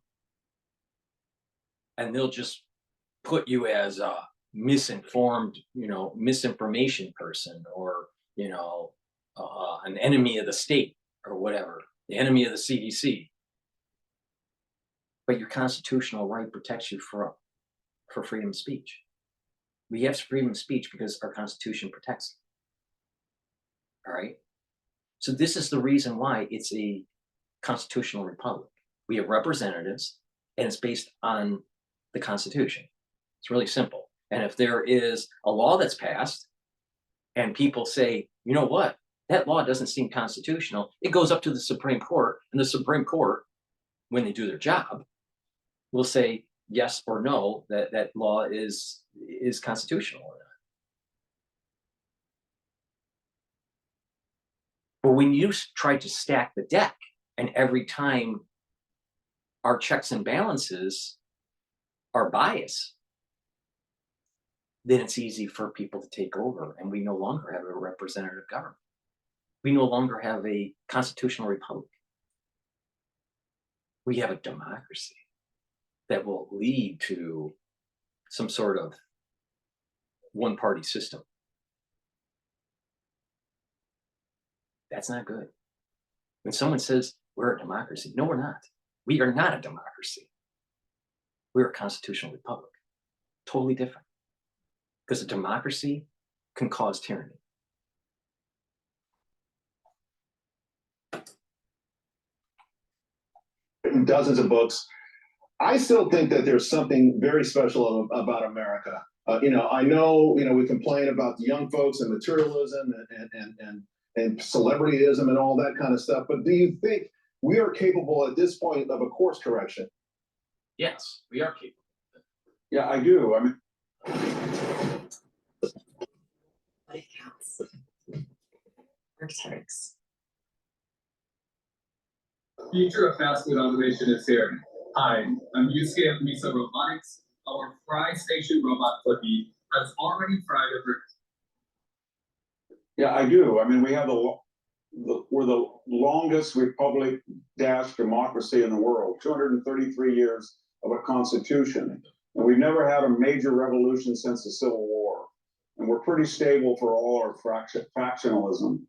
And they'll just put you as a misinformed, misinformation person, or, an enemy of the state, or whatever, the enemy of the CDC. But your constitutional right protects you for freedom of speech. We have freedom of speech because our Constitution protects it. All right. So this is the reason why it's a constitutional republic. We have representatives, and it's based on the Constitution. It's really simple. And if there is a law that's passed and people say, you know what, that law doesn't seem constitutional, it goes up to the Supreme Court, and the Supreme Court, when they do their job, will say yes or no, that law is constitutional or not. But when you try to stack the deck, and every time our checks and balances are biased, then it's easy for people to take over, and we no longer have a representative government. We no longer have a constitutional republic. We have a democracy that will lead to some sort of one-party system. That's not good. When someone says we're a democracy, no, we're not. We are not a democracy. We're a constitutional republic. Totally different. Because a democracy can cause tyranny. Written dozens of books. I still think that there's something very special about America. I know, we complain about the young folks and materialism and celebrityism and all that kind of stuff. But do you think we are capable at this point of a course correction? Yes, we are capable. Yeah, I do. I mean, Architects. Future of fast food automation is here. Hi, I'm Yusuke of Misa Robotics. Our fry station robot Flippy has already fried a brick. yeah, I do. I mean, we have we're the longest republic dash democracy in the world, 233 years of a constitution. And we've never had a major revolution since the Civil War. And we're pretty stable for all our factionalism.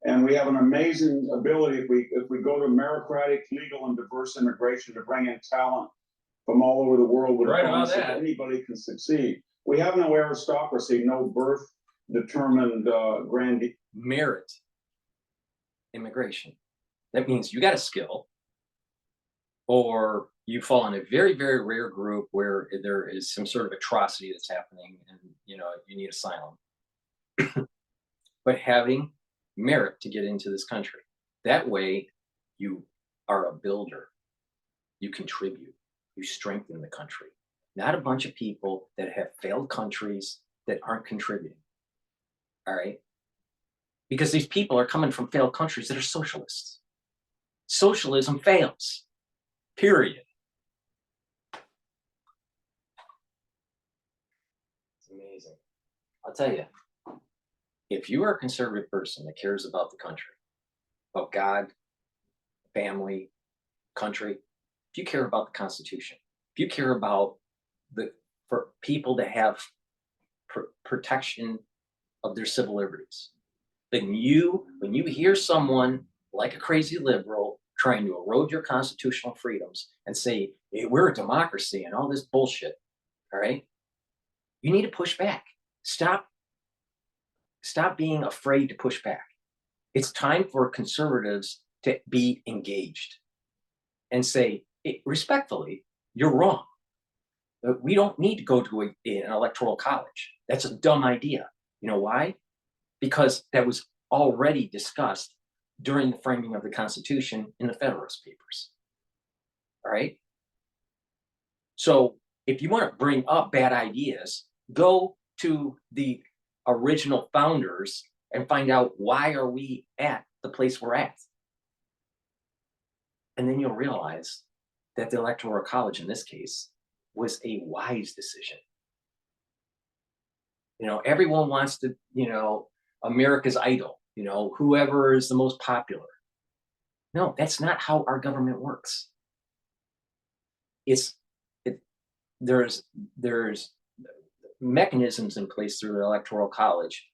And we have an amazing ability, if we go to meritocratic, legal, and diverse immigration, to bring in talent from all over the world with Right a about promise that that. anybody can succeed. We have no aristocracy, no birth determined grandee. Merit immigration. That means you got a skill, or you fall in a very, very rare group where there is some sort of atrocity that's happening and, you know, you need asylum. But having merit to get into this country, that way you are a builder, you contribute, you strengthen the country, not a bunch of people that have failed countries that aren't contributing. All right. Because these people are coming from failed countries that are socialists. Socialism fails, period. It's amazing. I'll tell you, if you are a conservative person that cares about the country, about God, family, country, if you care about the Constitution, if you care about for people to have protection of their civil liberties, then when you hear someone like a crazy liberal trying to erode your constitutional freedoms and say, hey, we're a democracy and all this bullshit, all right, you need to push back. Stop being afraid to push back. It's time for conservatives to be engaged and say, hey, respectfully, you're wrong. We don't need to go to an electoral college. That's a dumb idea. You know why? Because that was already discussed during the framing of the Constitution in the Federalist Papers. All right? So if you want to bring up bad ideas, go to the original founders and find out why are we at the place we're at. And then you'll realize that the Electoral College in this case was a wise decision. You know, everyone wants to, you know, America's Idol, you know, whoever is the most popular. No, that's not how our government works. There's mechanisms in place through the Electoral College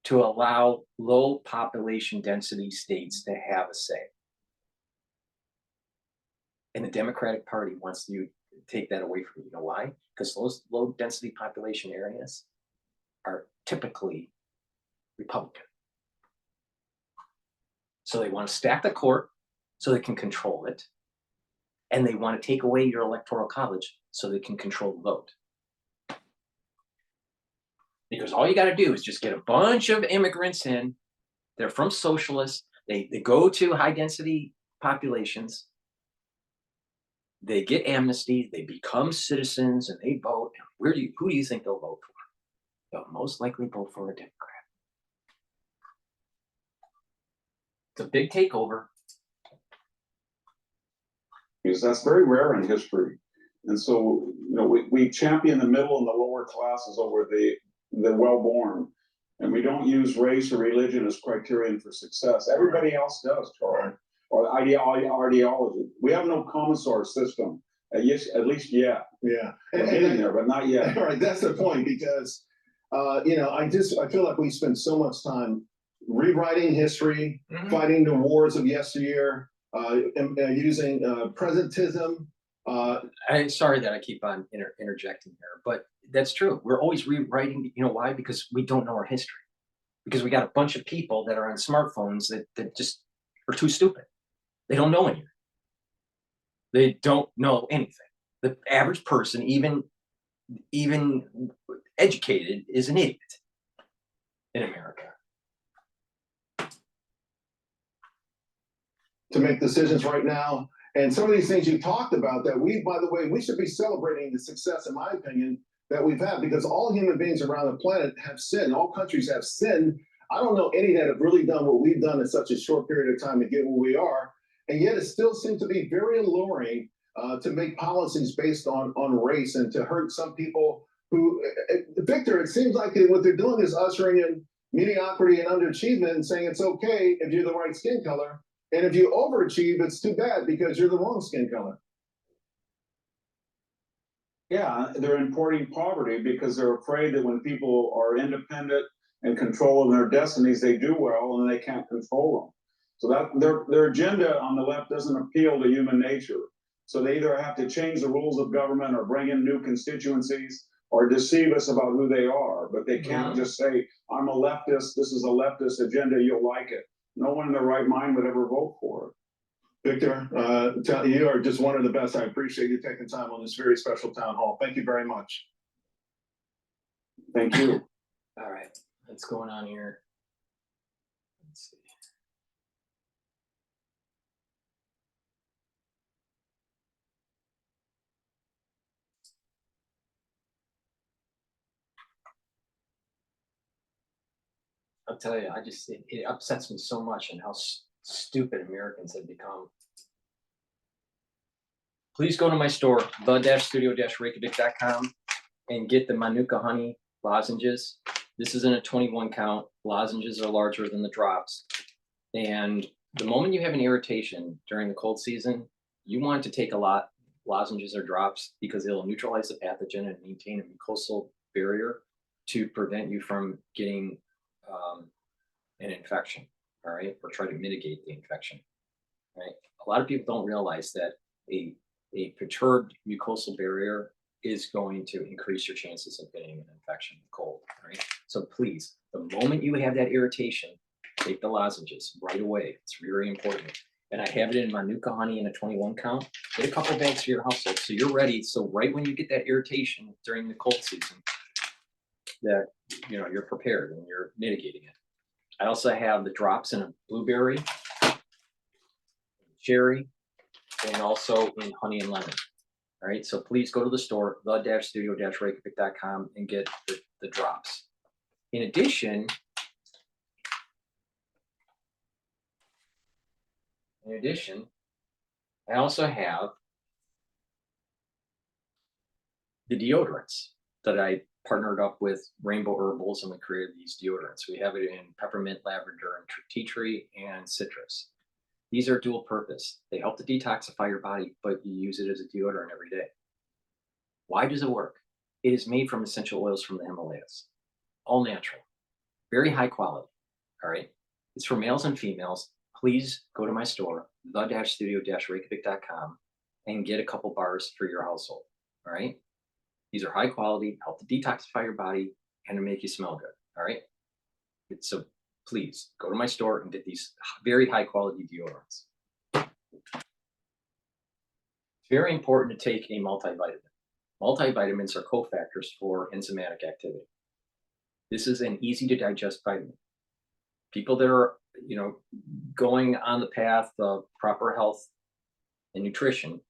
to allow low population density states to have a say. And the Democratic Party wants to take that away from you. You know why? Because those low density population areas are typically Republican. So they want to stack the court so they can control it. And they want to take away your Electoral College so they can control the vote. Because all you got to do is just get a bunch of immigrants in. They're from socialists. They go to high density populations. They get amnesty. They become citizens and they vote. Who do you think they'll vote for? They'll most likely vote for a Democrat. It's a big takeover. Because that's very rare in history. And so, you know, we champion the middle and the lower classes over the well-born. And we don't use race or religion as criterion for success. Everybody else does, Charlie. Or ideology. We have no common source system, at least yet. Yeah. We're getting there, but not yet. All right, that's the point, because you know, I feel like we spend so much time rewriting history, fighting the wars of yesteryear, using presentism. I'm sorry that I keep on interjecting here, but that's true. We're always rewriting. You know why? Because we don't know our history. Because we got a bunch of people that are on smartphones that just are too stupid. They don't know anything. They don't know anything. The average person, even educated, is an idiot in America. To make decisions right now. And some of these things you talked about that by the way, we should be celebrating the success, in my opinion, that we've had, because all human beings around the planet have sinned. All countries have sinned. I don't know any that have really done what we've done in such a short period of time to get where we are. And yet it still seems to be very alluring to make policies based on race and to hurt some people who, Victor, it seems like what they're doing is ushering in mediocrity and underachievement and saying it's okay if you're the right skin color. And if you overachieve, it's too bad because you're the wrong skin color. Yeah, they're importing poverty because they're afraid that when people are independent and control of their destinies, they do well and they can't control them. So that their agenda on the left doesn't appeal to human nature. So they either have to change the rules of government or bring in new constituencies or deceive us about who they are. But they can't just say, I'm a leftist, this is a leftist agenda, you'll like it. No one in their right mind would ever vote for it. Victor, you are just one of the best. I appreciate you taking time on this very special town hall. Thank you very much. Thank you. All right, what's going on here? Let's see. I'll tell you, it upsets me so much and how stupid Americans have become. Please go to my store, the-studio-reykjavik.com, and get the Manuka honey lozenges. This is in a 21 count. Lozenges are larger than the drops. And the moment you have an irritation during the cold season, you want to take a lot lozenges or drops because it'll neutralize the pathogen and maintain a mucosal barrier to prevent you from getting an infection, all right, or try to mitigate the infection, right? A lot of people don't realize that a perturbed mucosal barrier is going to increase your chances of getting an infection, cold, right? So please, the moment you have that irritation, take the lozenges right away. It's very important. And I have it in Manuka honey in a 21 count. Get a couple bags for your household so you're ready. So right when you get that irritation during the cold season, that you're prepared and you're mitigating it. I also have the drops in a blueberry, cherry, and also in honey and lemon. All right, so please go to the store, the-studio-reykjavik.com, and get the drops. In addition, I also have the deodorants that I partnered up with Rainbow Herbals, and we created these deodorants. We have it in peppermint, lavender, and tea tree, and citrus. These are dual purpose. They help to detoxify your body, but you use it as a deodorant every day. Why does it work? It is made from essential oils from the Himalayas, all natural, very high quality, all right? It's for males and females. Please go to my store, the-studio-reykjavik.com, and get a couple bars for your household, all right? These are high quality, help to detoxify your body, and to make you smell good, all right? So please go to my store and get these very high quality deodorants. It's very important to take a multivitamin. Multivitamins are cofactors for enzymatic activity. This is an easy to digest vitamin. People that are, going on the path of proper health and nutrition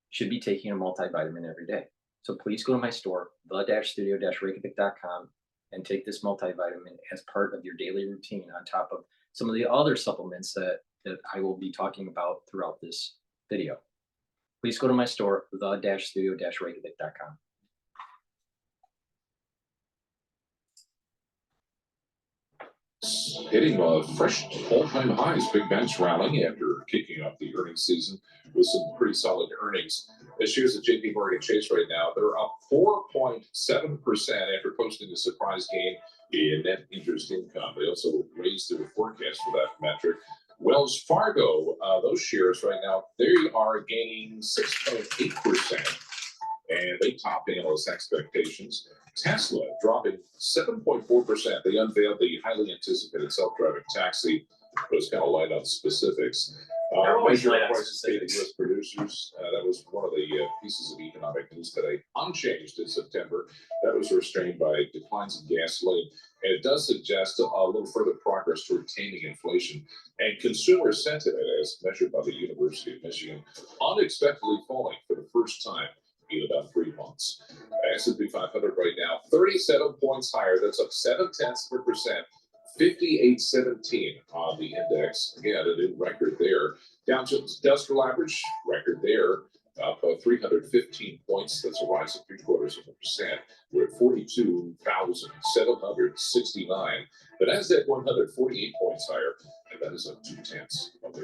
should be taking a multivitamin every day. So please go to my store, the-studio-reykjavik.com, and take this multivitamin as part of your daily routine on top of some of the other supplements that I will be talking about throughout this video. Please go to my store, the-studio-reykjavik.com. Hitting fresh all-time highs. Big banks rallying after kicking off the earnings season with some pretty solid earnings. This year's at JP Morgan Chase right now, they're up 4.7% after posting a surprise gain in net interest income. They also raised their forecast for that metric. Wells Fargo, those shares right now, they are gaining 6.8%, and they top analyst expectations. Tesla dropping 7.4%. They unveiled the highly anticipated self-driving taxi. It was kind of light on specifics. Major prices paid to U.S. producers. That was one of the pieces of economic news today. Unchanged in September. That was restrained by declines in gasoline. And it does suggest a little further progress toward taming inflation. And consumer sentiment, as measured by the University of Michigan, unexpectedly falling for the first time in about 3 months. S&P 500 right now, 37 points higher. That's up 0.7%. 58.17 on the index. Again, a new record there. Dow Jones Industrial Average, record there, up 315 points. That's a rise of 0.75%. We're at 42,769. The Nasdaq 100, 48 points higher, and that is up 0.2%. And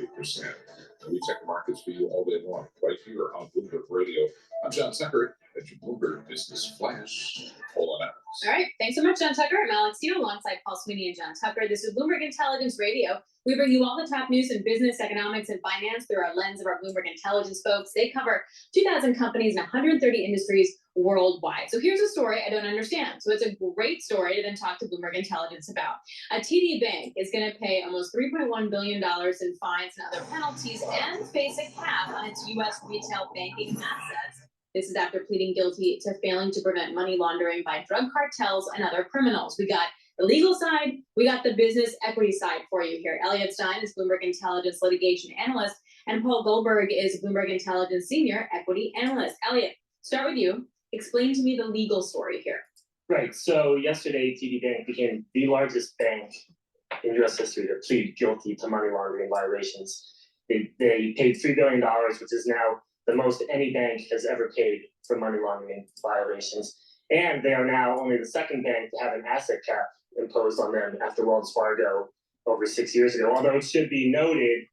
we check the markets for you all day long, right here on Bloomberg Radio. I'm John Tucker. at your Bloomberg Business Flash. Hold on out. All right. Thanks so much, John Tucker. I'm Alex Steele alongside Paul Sweeney and John Tucker. This is Bloomberg Intelligence Radio. We bring you all the top news in business, economics, and finance through our lens of our Bloomberg Intelligence folks. They cover 2,000 companies in 130 industries worldwide. So here's a story I don't understand. So it's a great story to then talk to Bloomberg Intelligence about. A TD Bank is going to pay almost $3.1 billion in fines and other penalties and face a cap on its U.S. retail banking assets. This is after pleading guilty to failing to prevent money laundering by drug cartels and other criminals. We got the legal side, we got the business equity side for you here. Elliot Stein is Bloomberg Intelligence litigation analyst, and Paul Goldberg is Bloomberg Intelligence senior equity analyst. Elliot, start with you. Explain to me the legal story here. Right. So yesterday, TD Bank became the largest bank in U.S. history to plead guilty to money laundering violations. They paid $3 billion, which is now the most any bank has ever paid for money laundering violations. And they are now only the second bank to have an asset cap imposed on them after Wells Fargo over 6 years ago. Although it should be noted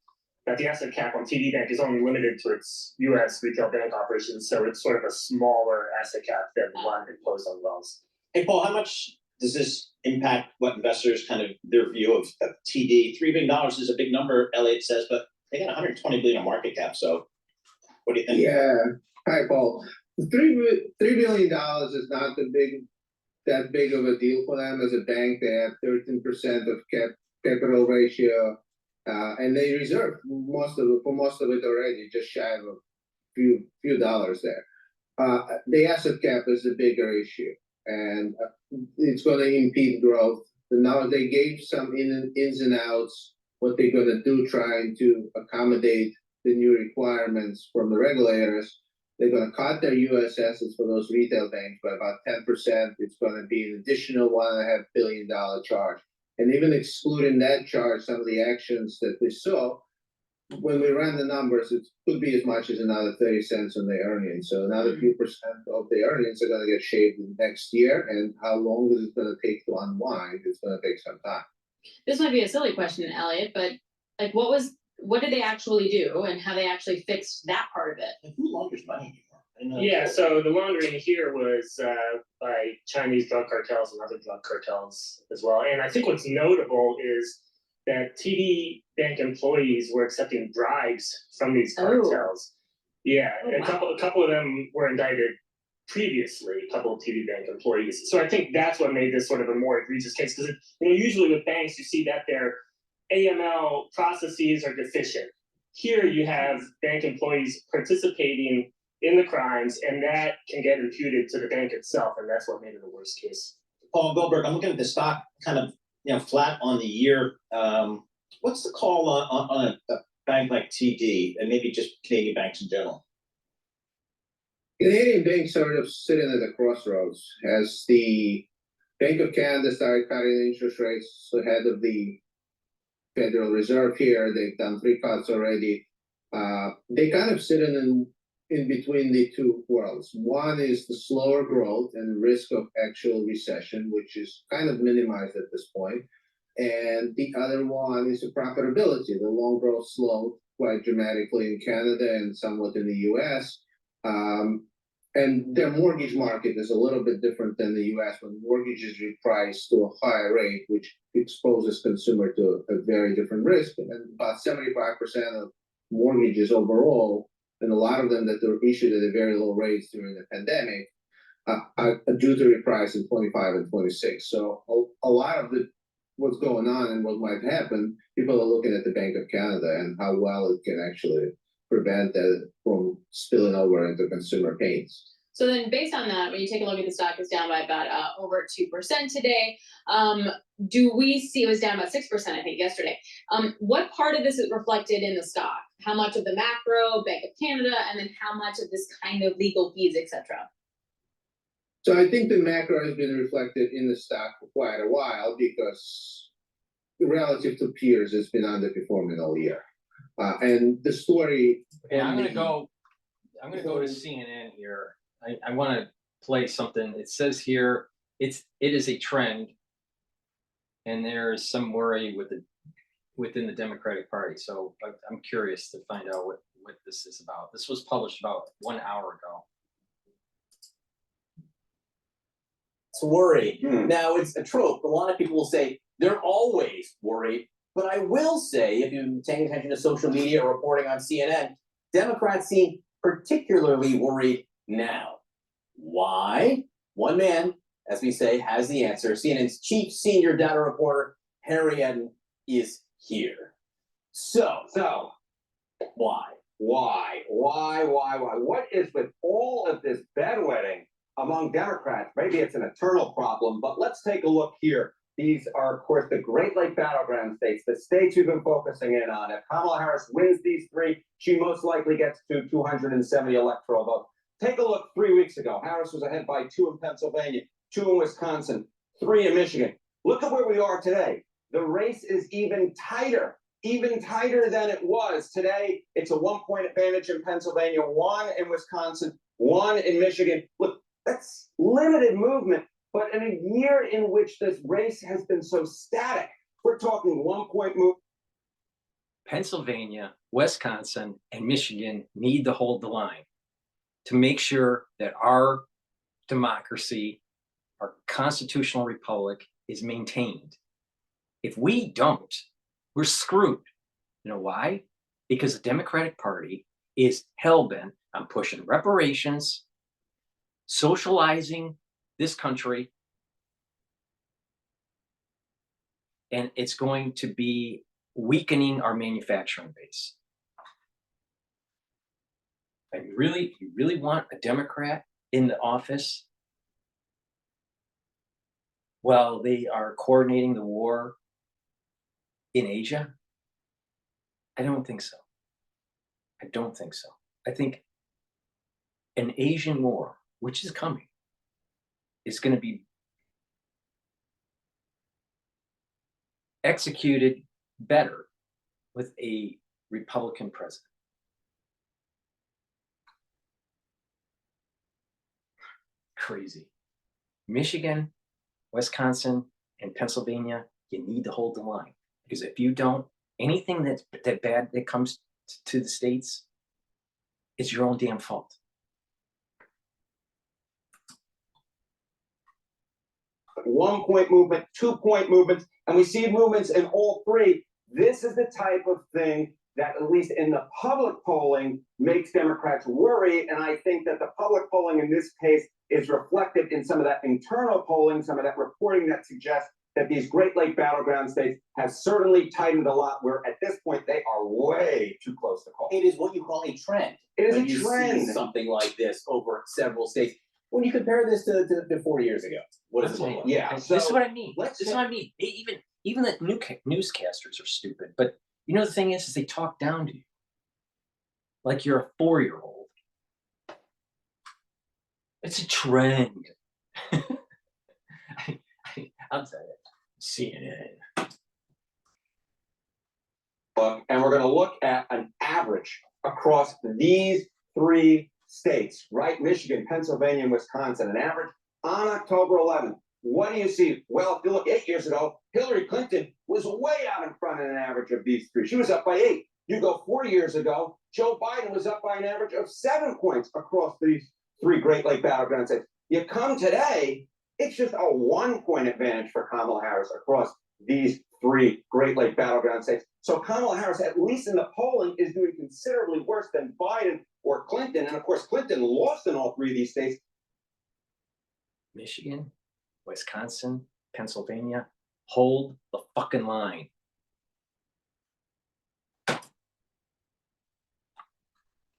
that the asset cap on TD Bank is only limited to its U.S. retail bank operations. So it's sort of a smaller asset cap than the one imposed on Wells. Hey, Paul, how much does this impact what investors kind of their view of TD? $3 billion is a big number, Elliot says, but they got 120 billion market cap. So what do you think? Yeah. Hi, Paul. $3 billion is not that big of a deal for them as a bank. They have 13% of capital ratio, and they reserved most of it already, just shy of a few dollars there. The asset cap is the bigger issue, and it's going to impede growth. And now they gave some ins and outs, what they're going to do, trying to accommodate the new requirements from the regulators. They're going to cut their U.S. assets for those retail banks by about 10%. It's going to be an additional $1.5 billion charge. And even excluding that charge, some of the actions that we saw, when we ran the numbers, it could be as much as another 30 cents on the earnings. So another few percent of the earnings are going to get shaved next year. And how long is it going to take to unwind? It's going to take some time. This might be a silly question, Elliot, but like, what did they actually do, and how they actually fixed that part of it? Who launders money anymore? Yeah, so the laundering here was by Chinese drug cartels and other drug cartels as well. And I think what's notable is that TD Bank employees were accepting bribes from these cartels. Yeah, a couple of them were indicted previously, a couple of TD Bank employees. So I think that's what made this sort of a more egregious case, because usually with banks, you see that their AML processes are deficient. Here you have bank employees participating in the crimes, and that can get imputed to the bank itself, and that's what made it a worst case. Paul Goldberg, I'm looking at the stock kind of flat on the year. What's the call on a bank like TD, and maybe just Canadian banks in general? Canadian banks sort of sitting at a crossroads. As the Bank of Canada started cutting interest rates ahead of the Federal Reserve here, they've done 3 cuts already. They kind of sit in between the two worlds. One is the slower growth and risk of actual recession, which is kind of minimized at this point. And the other one is the profitability. The loan growth slowed quite dramatically in Canada and somewhat in the US. And their mortgage market is a little bit different than the US, when mortgages reprice to a higher rate, which exposes consumer to a very different risk. And about 75% of mortgages overall, and a lot of them that were issued at a very low rates during the pandemic, are due to reprice in 25 and 26. So a lot of what's going on and what might happen, people are looking at the Bank of Canada and how well it can actually prevent that from spilling over into consumer pains. So then based on that, when you take a look at the stock, it's down by about over 2% today. Do we see, it was down about 6%, I think, yesterday. What part of this is reflected in the stock? How much of the macro, Bank of Canada, and then how much of this kind of legal fees, etc.? So I think the macro has been reflected in the stock for quite a while, because relative to peers, it's been underperforming all year. And the story. Yeah, I'm gonna go to CNN here. I want to play something. It says here it is a trend, and there's some worry within the Democratic Party. So I'm curious to find out what this is about. This was published about 1 hour ago. worry. Now, it's a trope. A lot of people will say they're always worried. But I will say, if you've been paying attention to social media or reporting on CNN, Democrats seem particularly worried now. Why? One man, as we say, has the answer. CNN's chief senior data reporter, Harry Eden, is here. So, why? Why? What is with all of this bedwetting among Democrats? Maybe it's an eternal problem, but let's take a look here. These are, of course, the Great Lake Battleground states, the states you've been focusing in on. If Kamala Harris wins these three, she most likely gets to 270 electoral votes. Take a look 3 weeks ago. Harris was ahead by 2 in Pennsylvania, 2 in Wisconsin, 3 in Michigan. Look at where we are today. The race is even tighter than it was. Today, it's a 1-point advantage in Pennsylvania, 1 in Wisconsin, 1 in Michigan. Look, that's limited movement. But in a year in which this race has been so static, we're talking 1-point move. Pennsylvania, Wisconsin, and Michigan need to hold the line to make sure that our democracy, our constitutional republic, is maintained. If we don't, we're screwed. You know why? Because the Democratic Party is hell-bent on pushing reparations, socializing this country, and it's going to be weakening our manufacturing base. And you really want a Democrat in the office while they are coordinating the war in Asia? I don't think so. I don't think so. I think an Asian war, which is coming, is going to be executed better with a Republican president. Crazy. Michigan, Wisconsin, and Pennsylvania, you need to hold the line. Because if you don't, anything that bad that comes to the states, it's your own damn fault. One-point movement, 2-point movements, and we see movements in all three. This is the type of thing that, at least in the public polling, makes Democrats worry. And I think that the public polling in this case is reflected in some of that internal polling, some of that reporting that suggests that these Great Lake Battleground states have certainly tightened a lot, where at this point they are way too close to call. It is what you call a trend. It is when a you trend. see something like this over several states. When you compare this to 40 years ago, what does it look like? Yeah, this is what I mean. This is what I mean. Even the newscasters are stupid. But you know the thing is they talk down to you like you're a 4-year-old. It's a trend. I'll tell you, CNN. And we're going to look at an average across these three states, right? Michigan, Pennsylvania, and Wisconsin, an average on October 11th. What do you see? Well, if you look 8 years ago, Hillary Clinton was way out in front in an average of these three. She was up by 8. You go 4 years ago, Joe Biden was up by an average of 7 points across these three Great Lake Battleground states. You come today, it's just a 1-point advantage for Kamala Harris across these three Great Lake Battleground states. So Kamala Harris, at least in the polling, is doing considerably worse than Biden or Clinton. And of course, Clinton lost in all three of these states. Michigan, Wisconsin, Pennsylvania, hold the fucking line.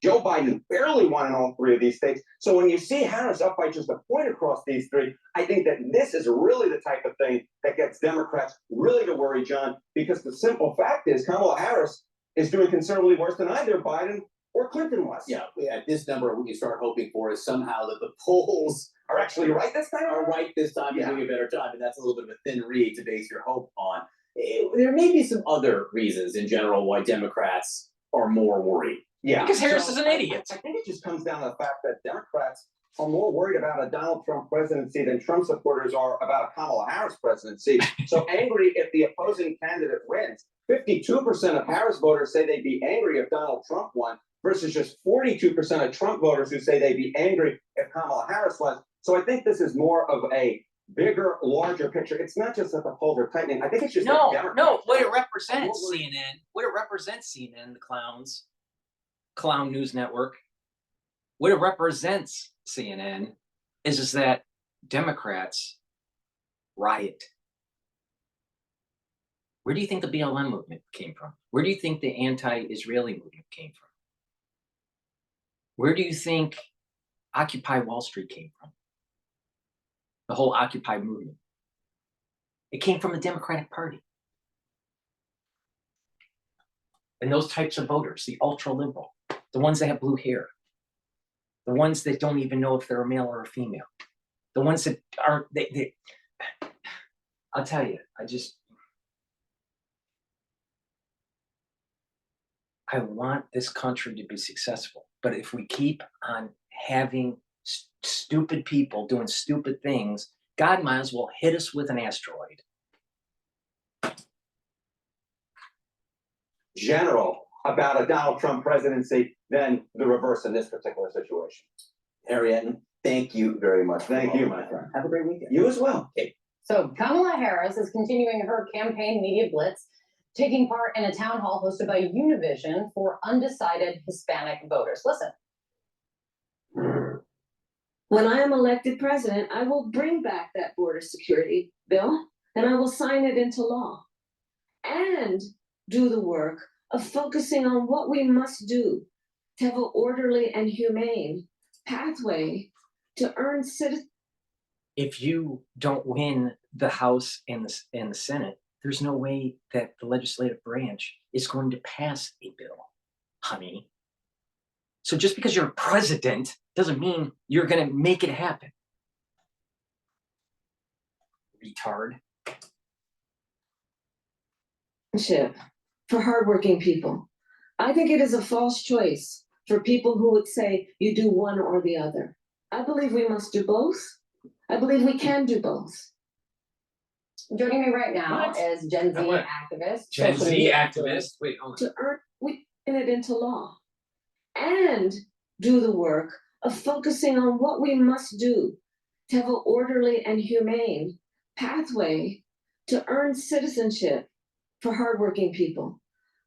Joe Biden barely won in all three of these states. So when you see Harris up by just a point across these three, I think that this is really the type of thing that gets Democrats really to worry, John, because the simple fact is Kamala Harris is doing considerably worse than either Biden or Clinton was. Yeah, at this number, what you start hoping for is somehow that the polls are actually right this time. Are right this time, Yeah. and doing a better job, and that's a little bit of a thin reed to base your hope on. There may be some other reasons in general why Democrats are more worried. Yeah, because Harris is an idiot. I think it just comes down to the fact that Democrats are more worried about a Donald Trump presidency than Trump supporters are about a Kamala Harris presidency. So angry if the opposing candidate wins. 52% of Harris voters say they'd be angry if Donald Trump won, versus just 42% of Trump voters who say they'd be angry if Kamala Harris won. So I think this is more of a bigger, larger picture. It's not just that the polls are tightening. I think it's just that No, Democrats what it are- represents, what we're- CNN, what it represents, CNN, the clowns, clown news network. What it represents, CNN, is that Democrats riot. Where do you think the BLM movement came from? Where do you think the anti-Israeli movement came from? Where do you think Occupy Wall Street came from? The whole Occupy movement. It came from the Democratic Party. And those types of voters, the ultra-liberal, the ones that have blue hair, the ones that don't even know if they're a male or a female, the ones that aren't, I'll tell you, I want this country to be successful. But if we keep on having stupid people doing stupid things, God might as well hit us with an asteroid. General about a Donald Trump presidency than the reverse in this particular situation. Ariette, thank you very much. Thank you, my friend. Have a great weekend. You as well. Okay. So Kamala Harris is continuing her campaign media blitz, taking part in a town hall hosted by Univision for undecided Hispanic voters. Listen. When I am elected president, I will bring back that border security bill and I will sign it into law and do the work of focusing on what we must do to have an orderly and humane pathway to earn citizenship. If you don't win the House and the Senate, there's no way that the legislative branch is going to pass a bill, honey. So just because you're a president doesn't mean you're going to make it happen. Retard. For hardworking people. I think it is a false choice for people who would say you do one or the other. I believe we must do both. I believe we can do both. Joining me right now What? is Gen Z What? activist. Gen social Z media activist. Wait, hold on. To earn, we turn it into law and do the work of focusing on what we must do to have an orderly and humane pathway to earn citizenship for hardworking people.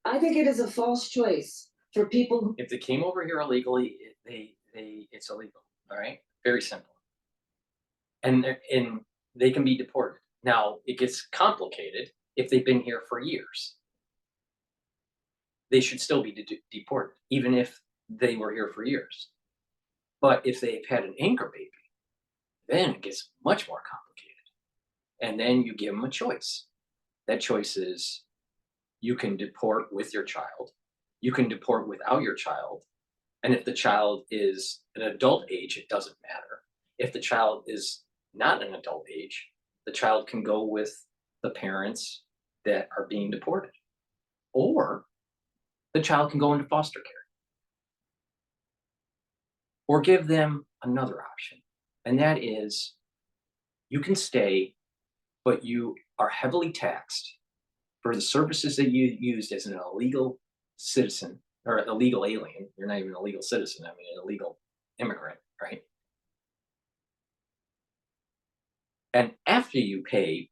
I think it is a false choice for people who If they came over here illegally, it's illegal. All right, very simple. And they can be deported. Now it gets complicated if they've been here for years. They should still be deported, even if they were here for years. But if they've had an anchor baby, then it gets much more complicated. And then you give them a choice. That choice is you can deport with your child. You can deport without your child. And if the child is an adult age, it doesn't matter. If the child is not an adult age, the child can go with the parents that are being deported. Or the child can go into foster care. Or give them another option. And that is you can stay, but you are heavily taxed for the services that you used as an illegal citizen or an illegal alien. You're not even a legal citizen. I mean, an illegal immigrant, right? And after you pay,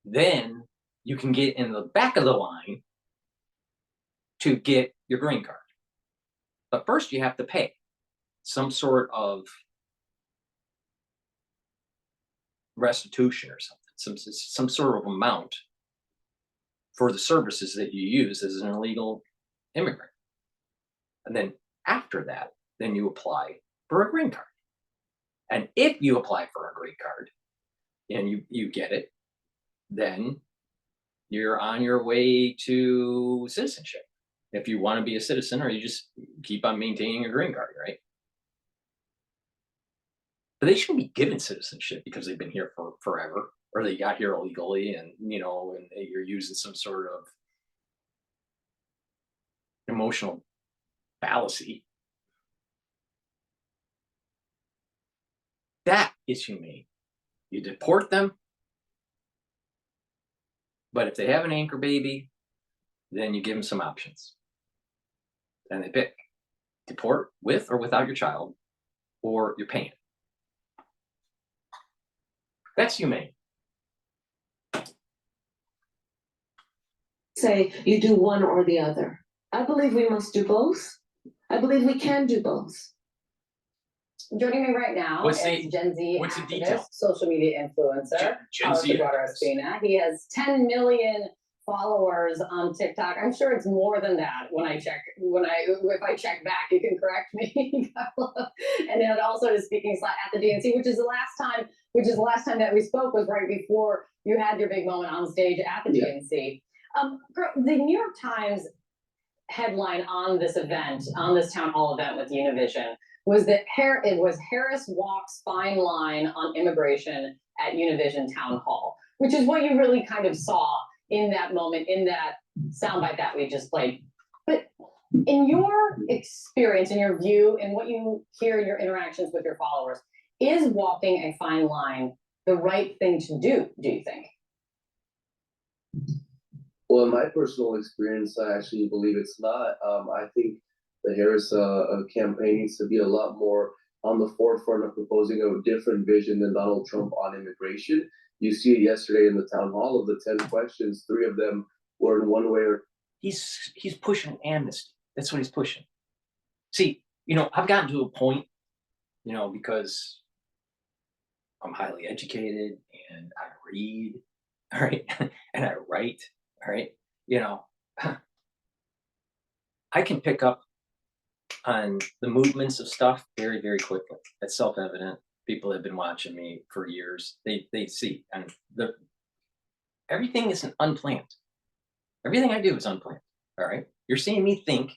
then you can get in the back of the line to get your green card. But first you have to pay some sort of restitution or something, some sort of amount for the services that you use as an illegal immigrant. And then after that, then you apply for a green card. And if you apply for a green card and you get it, then you're on your way to citizenship. If you want to be a citizen, or you just keep on maintaining your green card, right? But they shouldn't be given citizenship because they've been here for forever, or they got here illegally, and and you're using some sort of emotional fallacy. That is humane. You deport them, but if they have an anchor baby, then you give them some options. And they pick deport with or without your child, or you're paying. That's humane. Say you do one or the other. I believe we must do both. I believe we can do both. Joining me right now What's is the- Gen Z what's the activist, detail? social media influencer, Gen Z Espina. He has 10 million followers on TikTok. I'm sure it's more than that when I check, if I check back, you can correct me. And then also is speaking at the DNC, which is the last time that we spoke was right before you had your big moment on stage at the DNC. The New York Times headline on this event, on this town hall event with Univision, was that Harris walks fine line on immigration at Univision town hall, which is what you really kind of saw in that moment, in that soundbite that we just played. But in your experience, in your view, and what you hear in your interactions with your followers, is walking a fine line the right thing to do you think? Well, in my personal experience, I actually believe it's not. I think the Harris campaign needs to be a lot more on the forefront of proposing a different vision than Donald Trump on immigration. You see it yesterday in the town hall. Of the 10 questions, 3 of them were in one way or He's pushing amnesty. That's what he's pushing. See, I've gotten to a point, because I'm highly educated and I read, all right, and I write, all right, I can pick up on the movements of stuff very, very quickly. That's self-evident. People have been watching me for years. They see, and everything isn't unplanned. Everything I do is unplanned. All right, you're seeing me think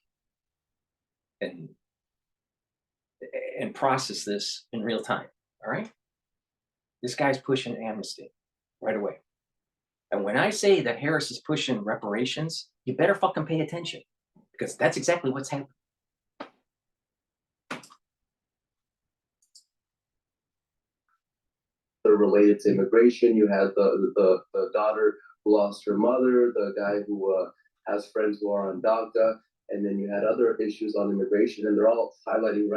and process this in real time. All right, this guy's pushing amnesty right away. And when I say that Harris is pushing reparations, you better fucking pay attention, because that's exactly what's happening. related to immigration. You had the daughter who lost her mother, the guy who has friends who are on DACA, and then you had other issues on immigration, and they're all highlighting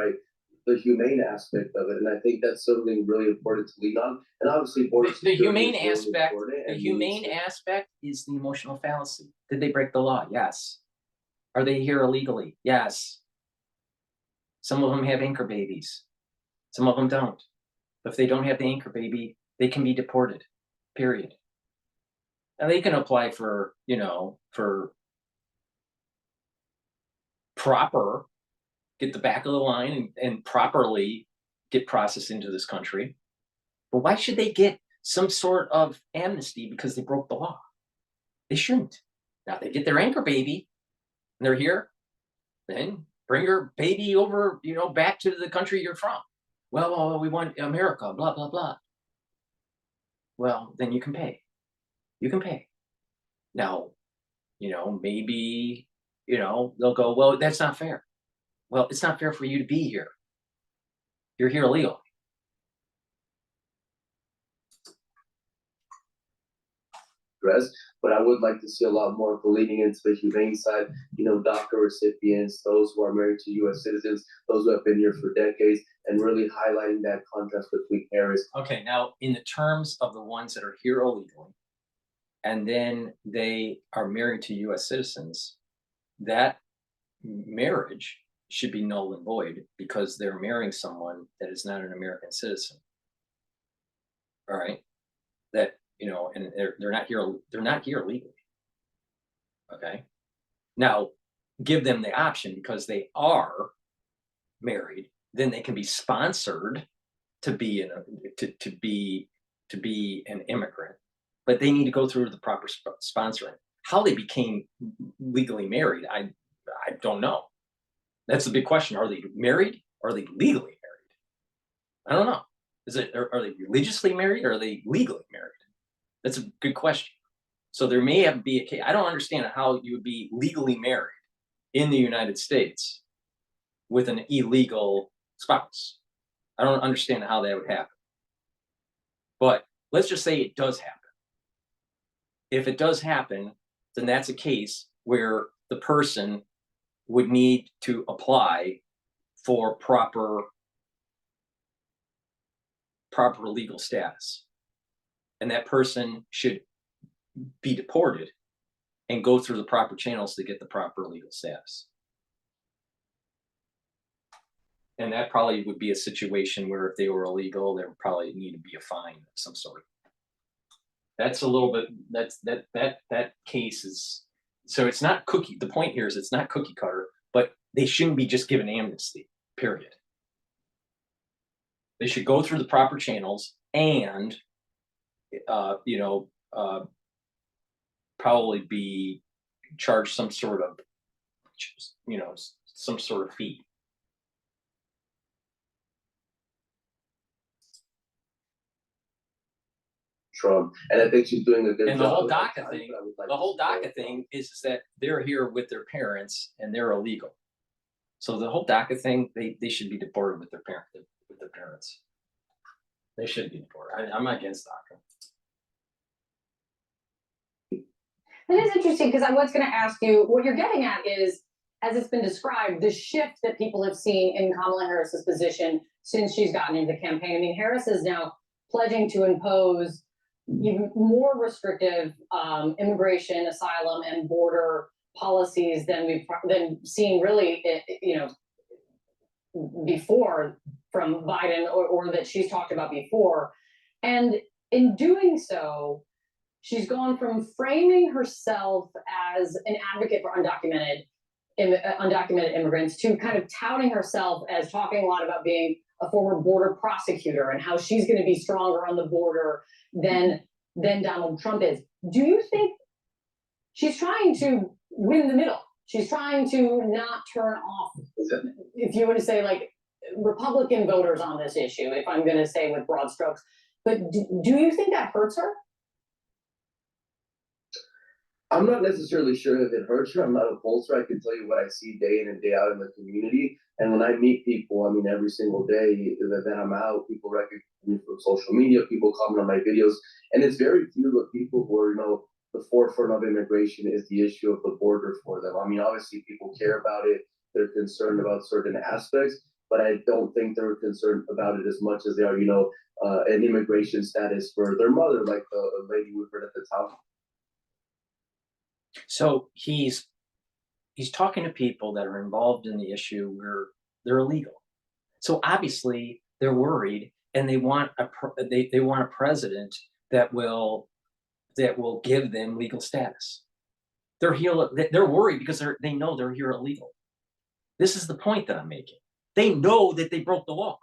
the humane aspect of it. And I think that's something really important to lean on. And obviously, border The humane security is really aspect. important, The and humane aspect is the emotional fallacy. Did they break the law? Yes. Are they here illegally? Yes. Some of them have anchor babies. Some of them don't. If they don't have the anchor baby, they can be deported, period. And they can apply for, for proper, get the back of the line and properly get processed into this country. But why should they get some sort of amnesty because they broke the law? They shouldn't. Now they get their anchor baby and they're here, then bring her baby over, back to the country you're from. Well, we want America, blah, blah, blah. Well, then you can pay. You can pay. Now, maybe, they'll go, well, that's not fair. Well, it's not fair for you to be here. You're here illegally. But I would like to see a lot more of the leaning into the humane side, DACA recipients, those who are married to U.S. citizens, those who have been here for decades, and really highlighting that contrast between Harris. Okay, now in the terms of the ones that are here illegally, and then they are married to U.S. citizens, that marriage should be null and void because they're marrying someone that is not an American citizen. All right, that and they're not here. They're not here legally. Okay, now give them the option because they are married. Then they can be sponsored to be to be an immigrant, but they need to go through the proper sponsoring. How they became legally married, I don't know. That's the big question. Are they married? Or are they legally married? I don't know. Are they religiously married or are they legally married? That's a good question. So there may have be a case. I don't understand how you would be legally married in the United States with an illegal spouse. I don't understand how that would happen. But let's just say it does happen. If it does happen, then that's a case where the person would need to apply for proper legal status. and that person should be deported and go through the proper channels to get the proper legal status. And that probably would be a situation where if they were illegal, there would probably need to be a fine of some sort. That's a little bit, that case is, so it's not cookie, the point here is it's not cookie cutter, but they shouldn't be just given amnesty, period. They should go through the proper channels and, probably be charged some sort of, some sort of fee. Trump, and I think she's doing a good job. And the whole DACA thing, the whole DACA thing is that they're here with their parents and they're illegal. So the whole DACA thing, they should be deported with their parents. They should be deported. I'm against DACA. That is interesting because I was going to ask you, what you're getting at is, as it's been described, the shift that people have seen in Kamala Harris's position since she's gotten into the campaign. I mean, Harris is now pledging to impose even more restrictive immigration, asylum, and border policies than we've seen really, before from Biden or that she's talked about before. And in doing so, she's gone from framing herself as an advocate for undocumented immigrants to kind of touting herself as talking a lot about being a former border prosecutor and how she's going to be stronger on the border than Donald Trump is. Do you think she's trying to win the middle? She's trying to not turn off, if you want to say, like, Republican voters on this issue, if I'm going to say with broad strokes. But do you think that hurts her? I'm not necessarily sure if it hurts her. I'm not a pollster. I can tell you what I see day in and day out in the community. And when I meet people, I mean, every single day that I'm out, people recognize me from social media, people comment on my videos. And it's very few of the people who are, the forefront of immigration is the issue of the border for them. I mean, obviously people care about it. They're concerned about certain aspects, but I don't think they're concerned about it as much as they are, an immigration status for their mother, like the lady we heard at the top. So he's talking to people that are involved in the issue where they're illegal. So obviously they're worried, and they want they want a president that will give them legal status. They're worried because they know they're here illegal. This is the point that I'm making. They know that they broke the law.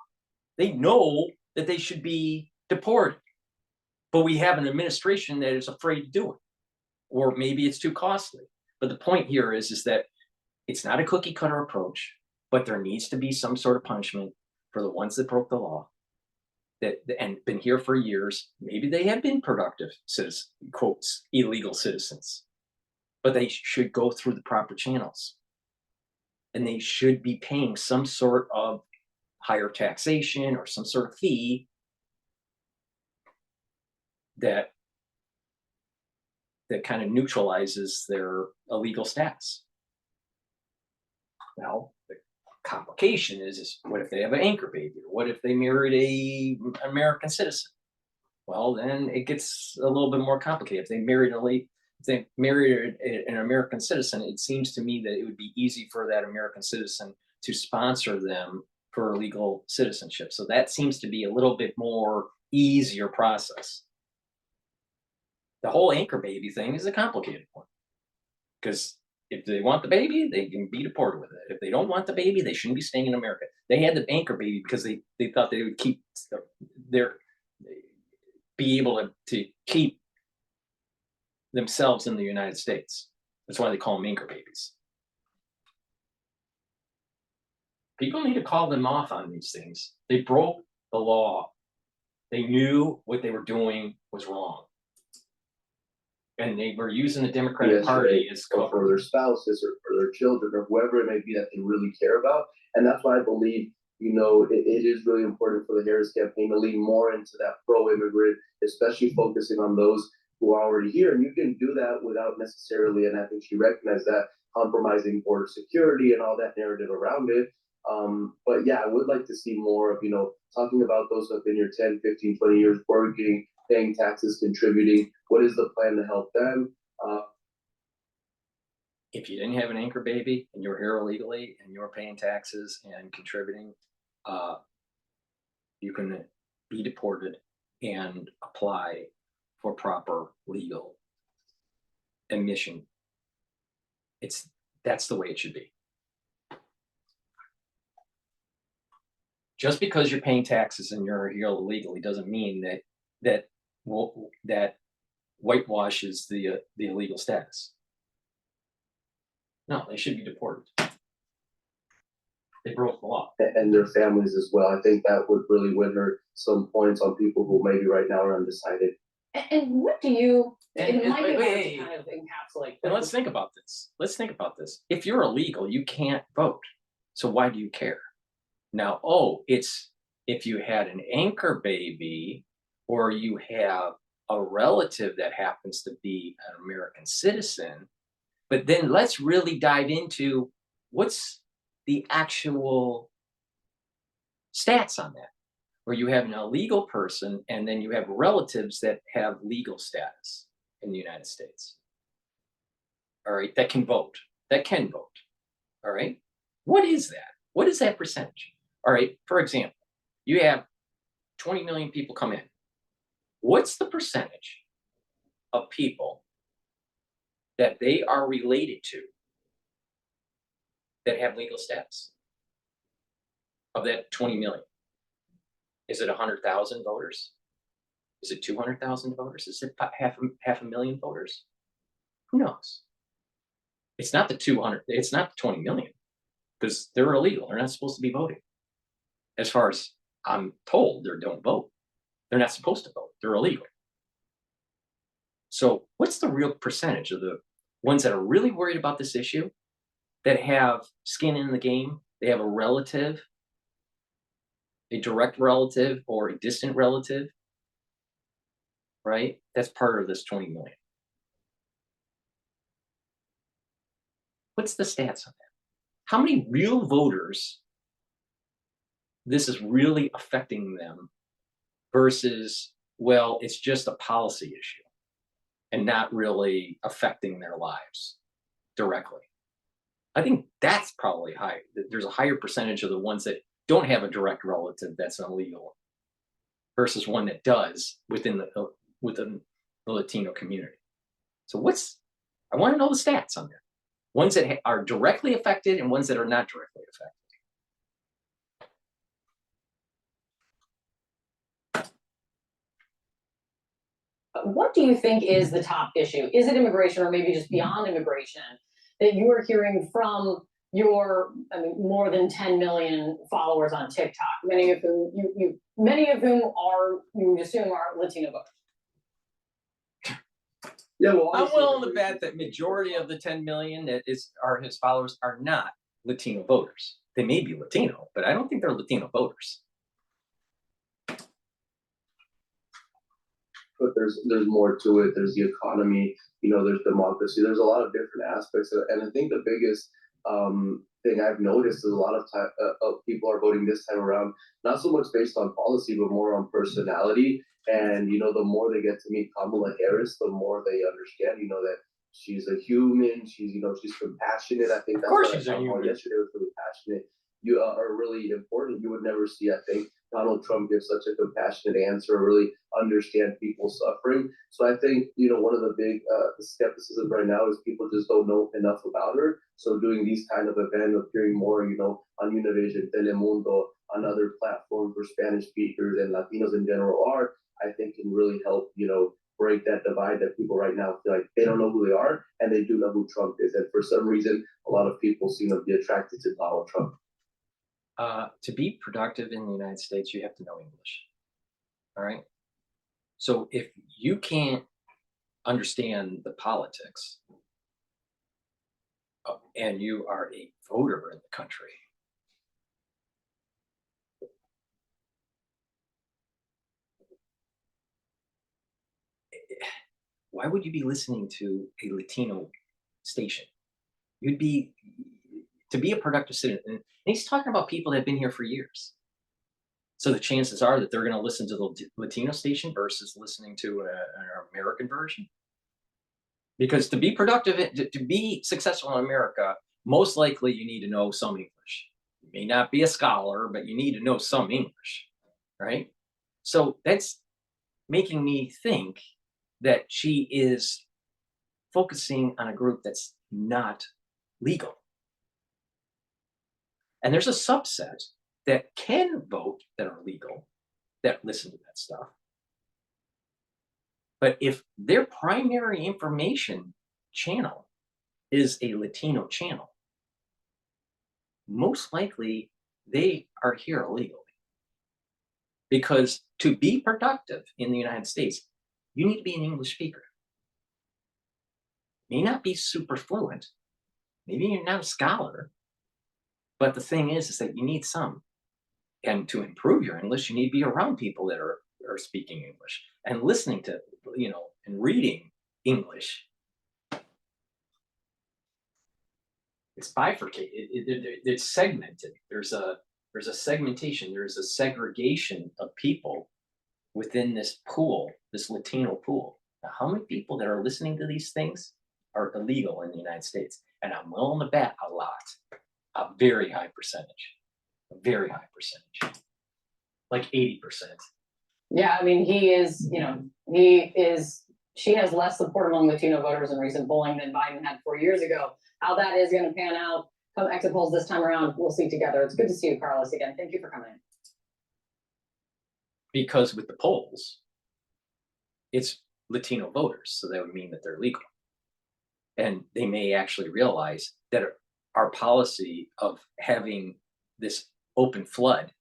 They know that they should be deported, but we have an administration that is afraid to do it. Or maybe it's too costly. But the point here is that it's not a cookie cutter approach, but there needs to be some sort of punishment for the ones that broke the law and been here for years. Maybe they have been productive citizens, quotes, illegal citizens, but they should go through the proper channels. And they should be paying some sort of higher taxation or some sort of fee that kind of neutralizes their illegal status. Now, the complication is what if they have an anchor baby? Or what if they married an American citizen? Well, then it gets a little bit more complicated. If they married an American citizen, it seems to me that it would be easy for that American citizen to sponsor them for legal citizenship. So that seems to be a little bit more easier process. The whole anchor baby thing is a complicated one, because if they want the baby, they can be deported with it. If they don't want the baby, they shouldn't be staying in America. They had the anchor baby because they thought they would be able to keep themselves in the United States. That's why they call them anchor babies. People need to call them off on these things. They broke the law. They knew what they were doing was wrong. And they were using the Democratic Party as cover for their spouses or for their children or whoever it may be that they really care about. And that's why I believe, it is really important for the Harris campaign to lean more into that pro-immigrant, especially focusing on those who are already here. And you can do that without necessarily, and I think she recognized that, compromising border security and all that narrative around it. But yeah, I would like to see more of, talking about those who have been here 10, 15, 20 years, working, paying taxes, contributing? What is the plan to help them? If you didn't have an anchor baby and you're here illegally and you're paying taxes and contributing, you can be deported and apply for proper legal admission. That's the way it should be. Just because you're paying taxes and you're here illegally doesn't mean that whitewashes the illegal status. No, they should be deported. They broke the law. And their families as well. I think that would really win her some points on people who maybe right now are undecided. And what do you, And- it might be hard to wait. kind of encapsulate. And let's think about this. If you're illegal, you can't vote. So why do you care? Now, it's if you had an anchor baby or you have a relative that happens to be an American citizen, but then let's really dive into what's the actual stats on that, where you have an illegal person and then you have relatives that have legal status in the United States. All right, that can vote. All right, what is that? What is that percentage? All right, for example, you have 20 million people come in. What's the percentage of people that they are related to that have legal status of that 20 million? Is it 100,000 voters? Is it 200,000 voters? Is it half a million voters? Who knows? It's not the 200, it's not the 20 million, because they're illegal. They're not supposed to be voting. As far as I'm told, they don't vote. They're not supposed to vote. They're illegal. So what's the real percentage of the ones that are really worried about this issue, that have skin in the game? They have a relative, a direct relative or a distant relative, right? That's part of this 20 million. What's the stats on that? How many real voters this is really affecting them versus, well, it's just a policy issue and not really affecting their lives directly? I think that's probably high. There's a higher percentage of the ones that don't have a direct relative that's illegal versus one that does within the Latino community. So I want to know the stats on that. Ones that are directly affected and ones that are not directly affected. What do you think is the top issue? Is it immigration, or maybe just beyond immigration, that you are hearing from your, more than 10 million followers on TikTok, many of whom are, you would assume, are Latino voters? Yeah, well, I'm willing to bet that majority of the 10 million that are his followers are not Latino voters. They may be Latino, but I don't think they're Latino voters. But there's more to it. There's the economy, there's democracy. There's a lot of different aspects of it. And I think the biggest thing I've noticed is a lot of people are voting this time around, not so much based on policy, but more on personality. And the more they get to meet Kamala Harris, the more they understand, that she's a human. She's she's compassionate. I think that's what I saw yesterday, was really passionate. You are really important. You would never see, I think, Donald Trump give such a compassionate answer, really understand people's suffering. So I think, one of the big skepticism right now is people just don't know enough about her. So doing these kind of events, appearing more, on Univision, Telemundo, on other platforms where Spanish speakers and Latinos in general are, I think can really help, break that divide that people right now feel like they don't know who they are and they do know who Trump is. And for some reason, a lot of people seem to be attracted to Donald Trump. To be productive in the United States, you have to know English. All right. So if you can't understand the politics and you are a voter in the country, why would you be listening to a Latino station? To be a productive citizen. And he's talking about people that have been here for years. So the chances are that they're going to listen to the Latino station versus listening to an American version. Because to be productive, to be successful in America, most likely you need to know some English. You may not be a scholar, but you need to know some English, right? So that's making me think that she is focusing on a group that's not legal. And there's a subset that can vote that are legal, that listen to that stuff. But if their primary information channel is a Latino channel, most likely they are here illegally. Because to be productive in the United States, you need to be an English speaker. May not be super fluent, maybe you're not a scholar, but the thing is that you need some. And to improve your English, you need to be around people that are speaking English and listening to, and reading English. It's bifurcated. It's segmented. There's a segmentation. There's a segregation of people within this pool, this Latino pool. Now, how many people that are listening to these things are illegal in the United States? And I'm willing to bet a lot, a very high percentage, like 80%. Yeah, I mean, she has less support among Latino voters in recent polling than Biden had 4 years ago. How that is going to pan out come exit polls this time around, we'll see together. It's good to see you, Carlos, again. Thank you for coming in. Because with the polls, it's Latino voters, so that would mean that they're legal. And they may actually realize that our policy of having this open flood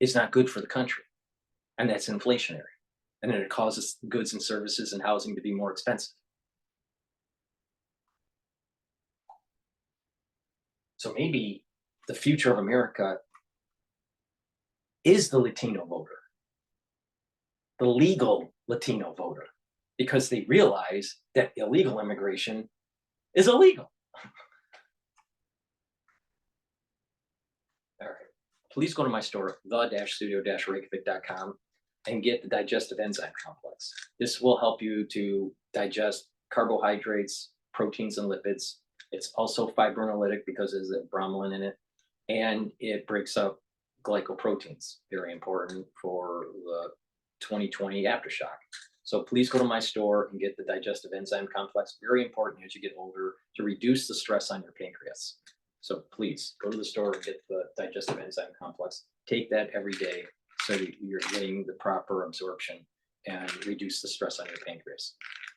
is not good for the country. And that's inflationary. And then it causes goods and services and housing to be more expensive. So maybe the future of America is the Latino voter, the legal Latino voter, because they realize that illegal immigration is illegal. All right, please go to my store, the-studio-reykjavik.com, and get the digestive enzyme complex. This will help you to digest carbohydrates, proteins, and lipids. It's also fibrinolytic because there's a bromelain in it, and it breaks up glycoproteins, very important for the 2020 aftershock. So please go to my store and get the digestive enzyme complex, very important as you get older to reduce the stress on your pancreas. So please go to the store and get the digestive enzyme complex. Take that every day so you're getting the proper absorption and reduce the stress on your pancreas.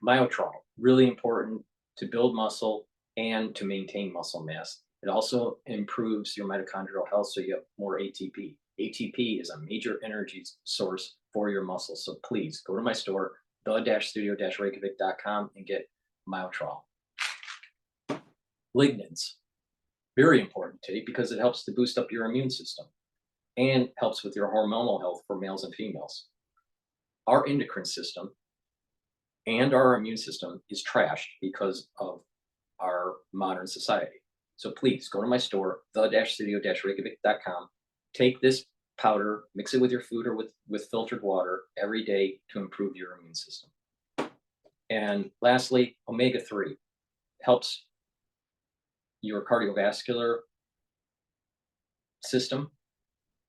Myotrol, really important to build muscle and to maintain muscle mass. It also improves your mitochondrial health, so you have more ATP. ATP is a major energy source for your muscles. So please go to my store, the-studio-reykjavik.com, and get Myotrol. Lignans, very important to take because it helps to boost up your immune system and helps with your hormonal health for males and females. Our endocrine system and our immune system is trashed because of our modern society. So please go to my store, the-studio-reykjavik.com, take this powder, mix it with your food or with filtered water every day to improve your immune system. And lastly, omega-3 helps your cardiovascular system.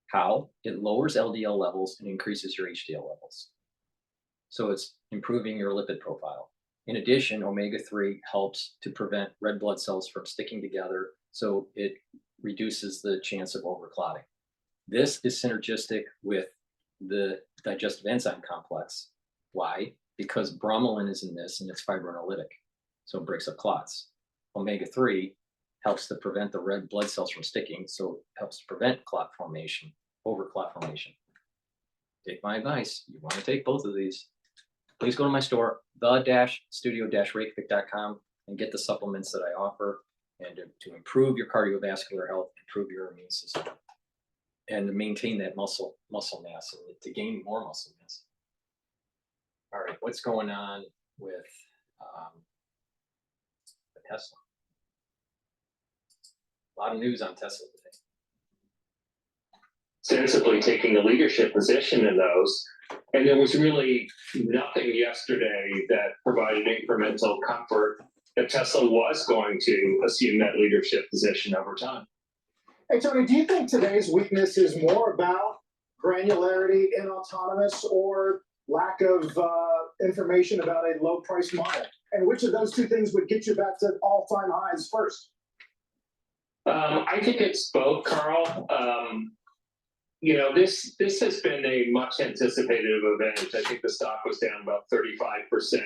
How? It lowers LDL levels and increases your HDL levels. So it's improving your lipid profile. In addition, omega-3 helps to prevent red blood cells from sticking together, so it reduces the chance of overclotting. This is synergistic with the digestive enzyme complex. Why? Because bromelain is in this and it's fibrinolytic, so it breaks up clots. Omega-3 helps to prevent the red blood cells from sticking, so it helps to prevent clot formation, overclot formation. Take my advice. You want to take both of these. Please go to my store, the-studio-reykjavik.com, and get the supplements that I offer and to improve your cardiovascular health, improve your immune system, and to maintain that muscle mass and to gain more muscle mass. All right, what's going on with the Tesla? A lot of news on Tesla today. sensibly taking a leadership position in those. And there was really nothing yesterday that provided incremental comfort that Tesla was going to assume that leadership position over time. Hey, Tony, do you think today's weakness is more about granularity in autonomous or lack of information about a low price model? And which of those two things would get you back to all-time highs first? I think it's both, Carl. You know, this has been a much anticipated event. I think the stock was down about 35%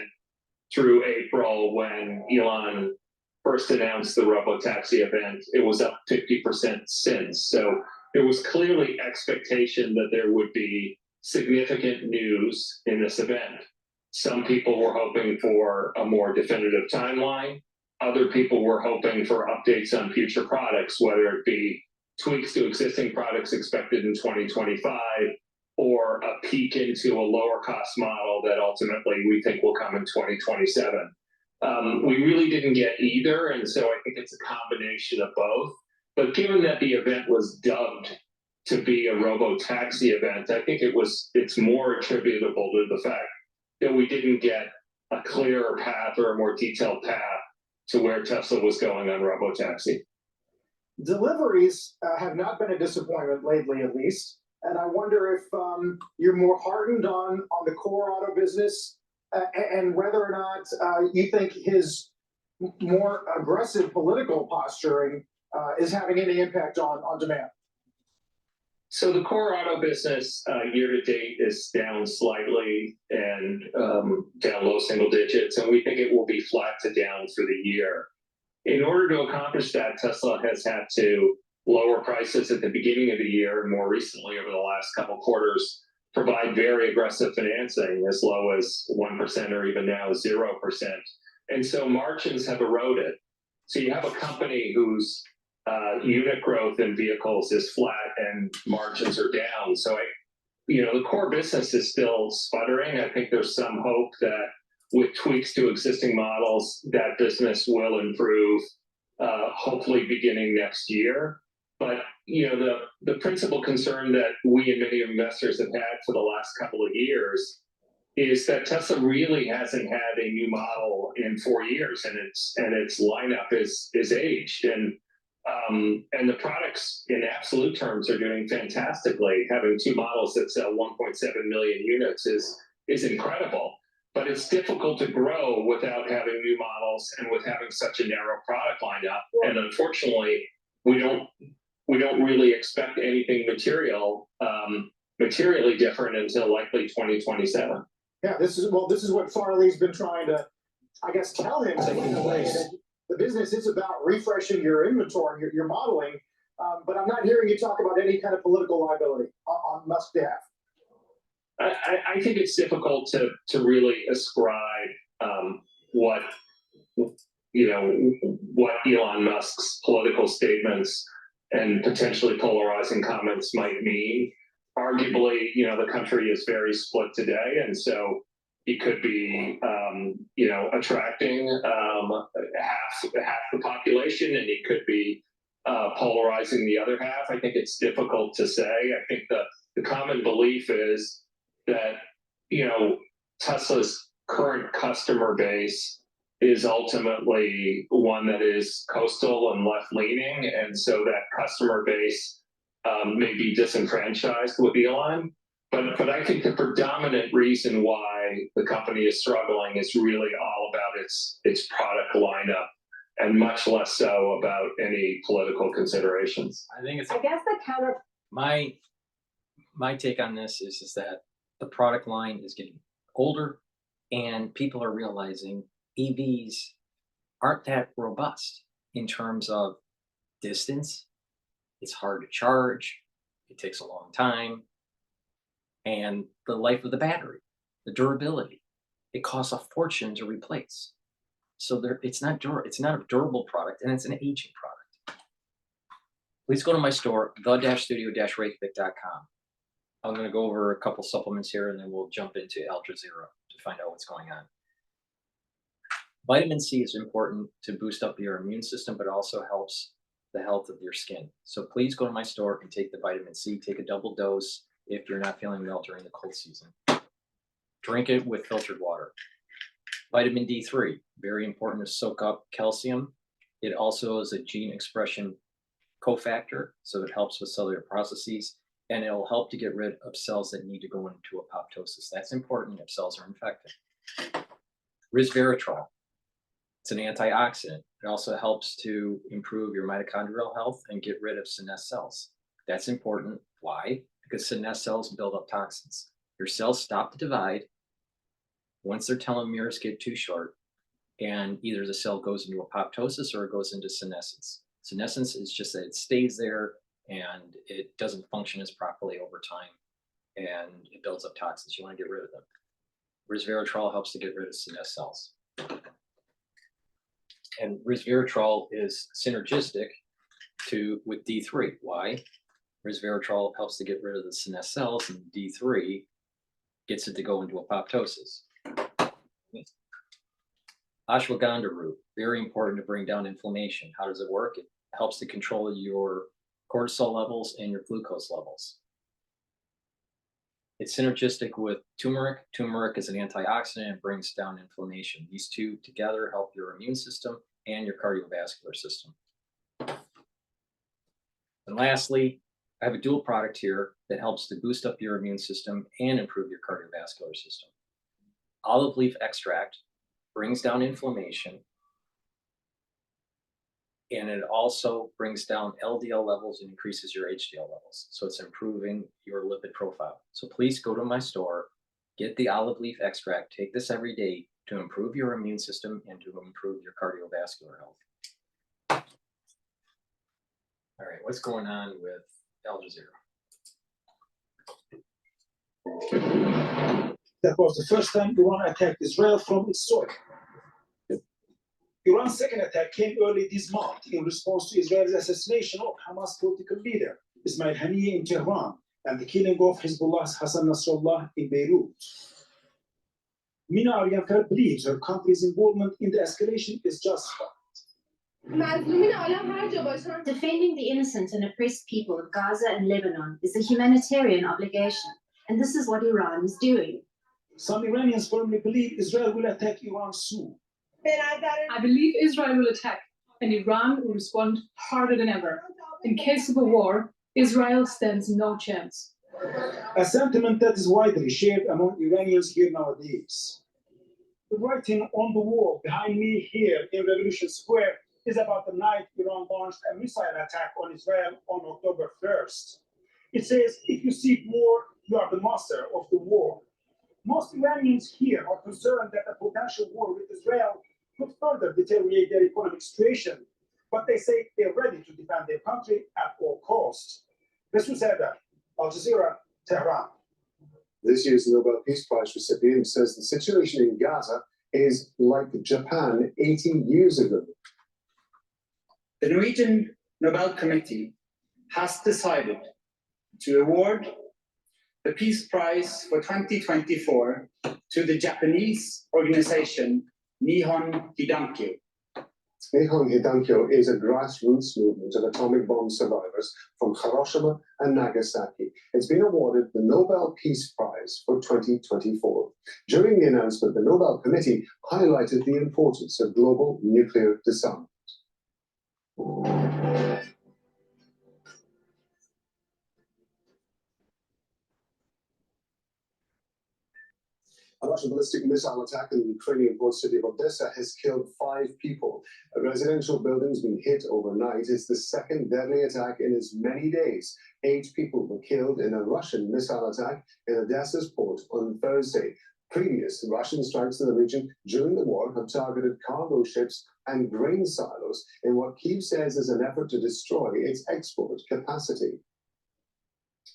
through April when Elon first announced the robotaxi event. It was up 50% since. So there was clearly expectation that there would be significant news in this event. Some people were hoping for a more definitive timeline. Other people were hoping for updates on future products, whether it be tweaks to existing products expected in 2025 or a peek into a lower cost model that ultimately we think will come in 2027. We really didn't get either, and so I think it's a combination of both. But given that the event was dubbed to be a robo-taxi event, I think it's more attributable to the fact that we didn't get a clearer path or a more detailed path to where Tesla was going on robo-taxi. Deliveries have not been a disappointment lately, at least. And I wonder if you're more hardened on the core auto business and whether or not you think his more aggressive political posturing is having any impact on demand. So the core auto business year to date is down slightly and down low single digits, and we think it will be flat to down for the year. In order to accomplish that, Tesla has had to lower prices at the beginning of the year and more recently over the last couple quarters, provide very aggressive financing as low as 1% or even now 0%. And so margins have eroded. So you have a company whose unit growth in vehicles is flat and margins are down. So the core business is still sputtering. I think there's some hope that with tweaks to existing models, that business will improve, hopefully beginning next year. But the principal concern that we and many investors have had for the last couple of years is that Tesla really hasn't had a new model in 4 years, and its lineup is aged. And the products in absolute terms are doing fantastically. Having two models that sell 1.7 million units is incredible. But it's difficult to grow without having new models and with having such a narrow product lineup. And unfortunately, we don't really expect anything materially different until likely 2027. Yeah, this is what Farley's been trying to, I guess, tell him in a way that the business is about refreshing your inventory, your modeling, but I'm not hearing you talk about any kind of political liability on Musk's behalf. I think it's difficult to really ascribe what Elon Musk's political statements and potentially polarizing comments might mean. Arguably, the country is very split today, and so he could be, attracting half the population, and he could be polarizing the other half. I think it's difficult to say. I think the common belief is that Tesla's current customer base is ultimately one that is coastal and left-leaning, and so that customer base may be disenfranchised with Elon. But I think the predominant reason why the company is struggling is really all about its product lineup, and much less so about any political considerations. I think it's I guess the counter. My take on this is that the product line is getting older, and people are realizing EVs aren't that robust in terms of distance. It's hard to charge. It takes a long time. And the life of the battery, the durability, it costs a fortune to replace. So it's not a durable product, and it's an aging product. Please go to my store, the-studio-reykjavik.com. I'm going to go over a couple supplements here, and then we'll jump into Ultra Zero to find out what's going on. Vitamin C is important to boost up your immune system, but it also helps the health of your skin. So please go to my store and take the vitamin C. Take a double dose if you're not feeling well during the cold season. Drink it with filtered water. Vitamin D3, very important to soak up calcium. It also is a gene expression cofactor, so it helps with cellular processes, and it'll help to get rid of cells that need to go into apoptosis. That's important if cells are infected. Resveratrol, it's an antioxidant. It also helps to improve your mitochondrial health and get rid of senescent cells. That's important. Why? Because senescent cells build up toxins. Your cells stop to divide once their telomeres get too short, and either the cell goes into apoptosis or it goes into senescence. Senescence is just that it stays there and it doesn't function as properly over time, and it builds up toxins. You want to get rid of them. Resveratrol helps to get rid of senescent cells. And resveratrol is synergistic with D3. Why? Resveratrol helps to get rid of the senescent cells, and D3 gets it to go into apoptosis. Ashwagandha root, very important to bring down inflammation. How does it work? It helps to control your cortisol levels and your glucose levels. It's synergistic with turmeric. Turmeric is an antioxidant and brings down inflammation. These two together help your immune system and your cardiovascular system. And lastly, I have a dual product here that helps to boost up your immune system and improve your cardiovascular system. Olive leaf extract brings down inflammation, and it also brings down LDL levels and increases your HDL levels. So it's improving your lipid profile. So please go to my store, get the olive leaf extract, take this every day to improve your immune system and to improve your cardiovascular health. All right, what's going on with Al Jazeera? That was the first time Iran attacked Israel from its soil. Iran's second attack came early this month in response to Israel's assassination of Hamas political leader Ismail Haniyeh in Tehran and the killing of Hezbollah's Hassan Nasrallah in Beirut. Mina Aryantar believes her country's involvement in the escalation is justified. Defending the innocent and oppressed people of Gaza and Lebanon is a humanitarian obligation, and this is what Iran is doing. Some Iranians firmly believe Israel will attack Iran soon. I believe Israel will attack, and Iran will respond harder than ever. In case of a war, Israel stands no chance. A sentiment that is widely shared among Iranians here nowadays. The writing on the wall behind me here in Revolution Square is about the night Iran launched a missile attack on Israel on October 1st. It says, if you seek war, you are the master of the war. Most Iranians here are concerned that a potential war with Israel could further deteriorate their economic situation, but they say they're ready to defend their country at all costs. Mesut Serdar, Al Jazeera, Tehran. This year's Nobel Peace Prize recipient says the situation in Gaza is like Japan 80 years ago. The Norwegian Nobel Committee has decided to award the Peace Prize for 2024 to the Japanese organization Nihon Hidankyo. Nihon Hidankyo is a grassroots movement of atomic bomb survivors from Hiroshima and Nagasaki. It's been awarded the Nobel Peace Prize for 2024. During the announcement, the Nobel Committee highlighted the importance of global nuclear disarmament. A Russian ballistic missile attack in the Ukrainian port city of Odessa has killed 5 people. A residential building's been hit overnight. It's the second deadly attack in as many days. 8 people were killed in a Russian missile attack in Odessa's port on Thursday. Previous Russian strikes in the region during the war have targeted cargo ships and grain silos in what Kyiv says is an effort to destroy its export capacity.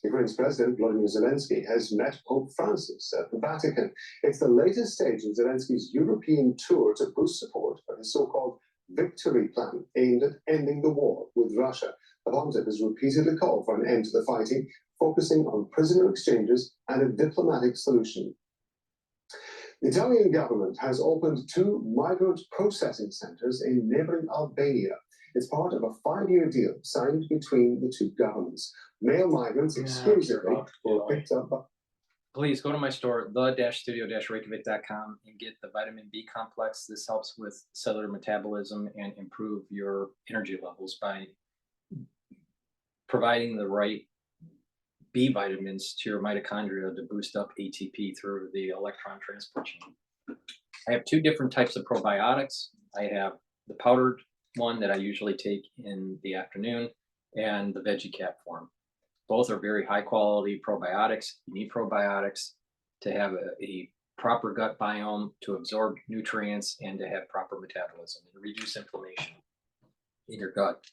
Ukraine's President Volodymyr Zelensky has met Pope Francis at the Vatican. It's the latest stage in Zelensky's European tour to boost support for his so-called victory plan aimed at ending the war with Russia. The Pontiff has repeatedly called for an end to the fighting, focusing on prisoner exchanges and a diplomatic solution. The Italian government has opened 2 migrant processing centers in neighboring Albania. It's part of a 5-year deal signed between the two governments. Male migrants exclusively were picked up by Please go to my store, the-studio-reykjavik.com, and get the vitamin B complex. This helps with cellular metabolism and improve your energy levels by providing the right B vitamins to your mitochondria to boost up ATP through the electron transport chain. I have 2 different types of probiotics. I have the powdered one that I usually take in the afternoon and the veggie cap form. Both are very high quality probiotics. You need probiotics to have a proper gut biome, to absorb nutrients, and to have proper metabolism and reduce inflammation in your gut.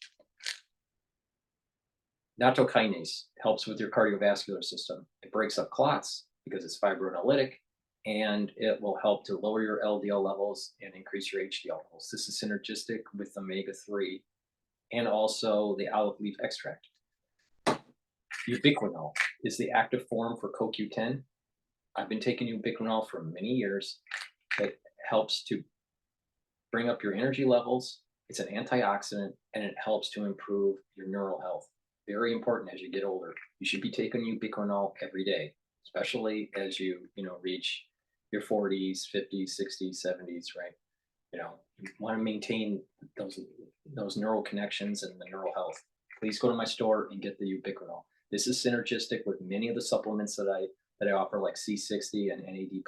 Nattokinase helps with your cardiovascular system. It breaks up clots because it's fibrinolytic, and it will help to lower your LDL levels and increase your HDL levels. This is synergistic with omega-3 and also the olive leaf extract. Ubiquinol is the active form for CoQ10. I've been taking ubiquinol for many years. It helps to bring up your energy levels. It's an antioxidant, and it helps to improve your neural health. Very important as you get older. You should be taking ubiquinol every day, especially as you reach your 40s, 50s, 60s, 70s, right? You want to maintain those neural connections and the neural health. Please go to my store and get the ubiquinol. This is synergistic with many of the supplements that I offer, like C60 and NAD+.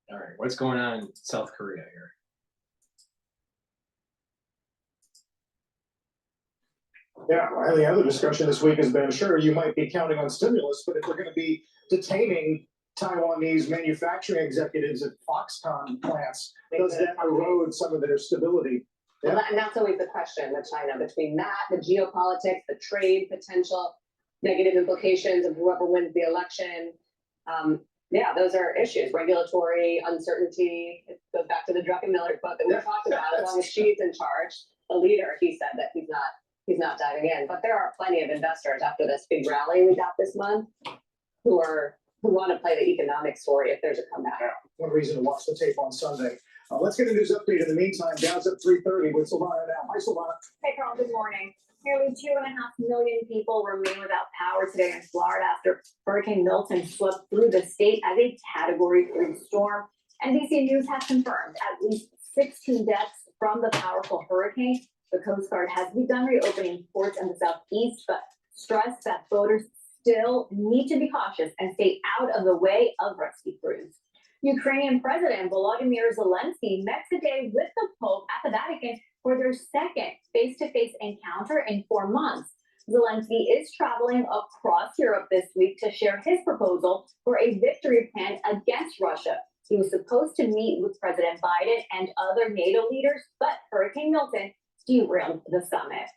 All right, what's going on in South Korea here? Yeah, well, the other discussion this week has been, sure, you might be counting on stimulus, but if they're going to be detaining Taiwanese manufacturing executives at Foxconn plants, does that erode some of their stability? Well, and that's always the question with China, between that, the geopolitics, the trade potential, negative implications of whoever wins the election. Yeah, those are issues. Regulatory uncertainty. It goes back to the Druckenmiller quote that we talked about. As long as she's in charge, the leader, he said that he's not diving in. But there are plenty of investors after this big rally we got this month who want to play the economic story if there's a comeback. Yeah, one reason to watch the tape on Sunday. Let's get a news update in the meantime. Dow's at 3:30 with Silvana now. Hi, Silvana. Hey, Carl, good morning. Nearly 2.5 million people remain without power today in Florida after Hurricane Milton swept through the state as a Category 3 storm. NBC News has confirmed at least 16 deaths from the powerful hurricane. The Coast Guard has begun reopening ports in the southeast, but stressed that boaters still need to be cautious and stay out of the way of rescue crews. Ukrainian President Volodymyr Zelensky met today with the Pope at the Vatican for their second face-to-face encounter in 4 months. Zelensky is traveling across Europe this week to share his proposal for a victory plan against Russia. He was supposed to meet with President Biden and other NATO leaders, but Hurricane Milton derailed the summit.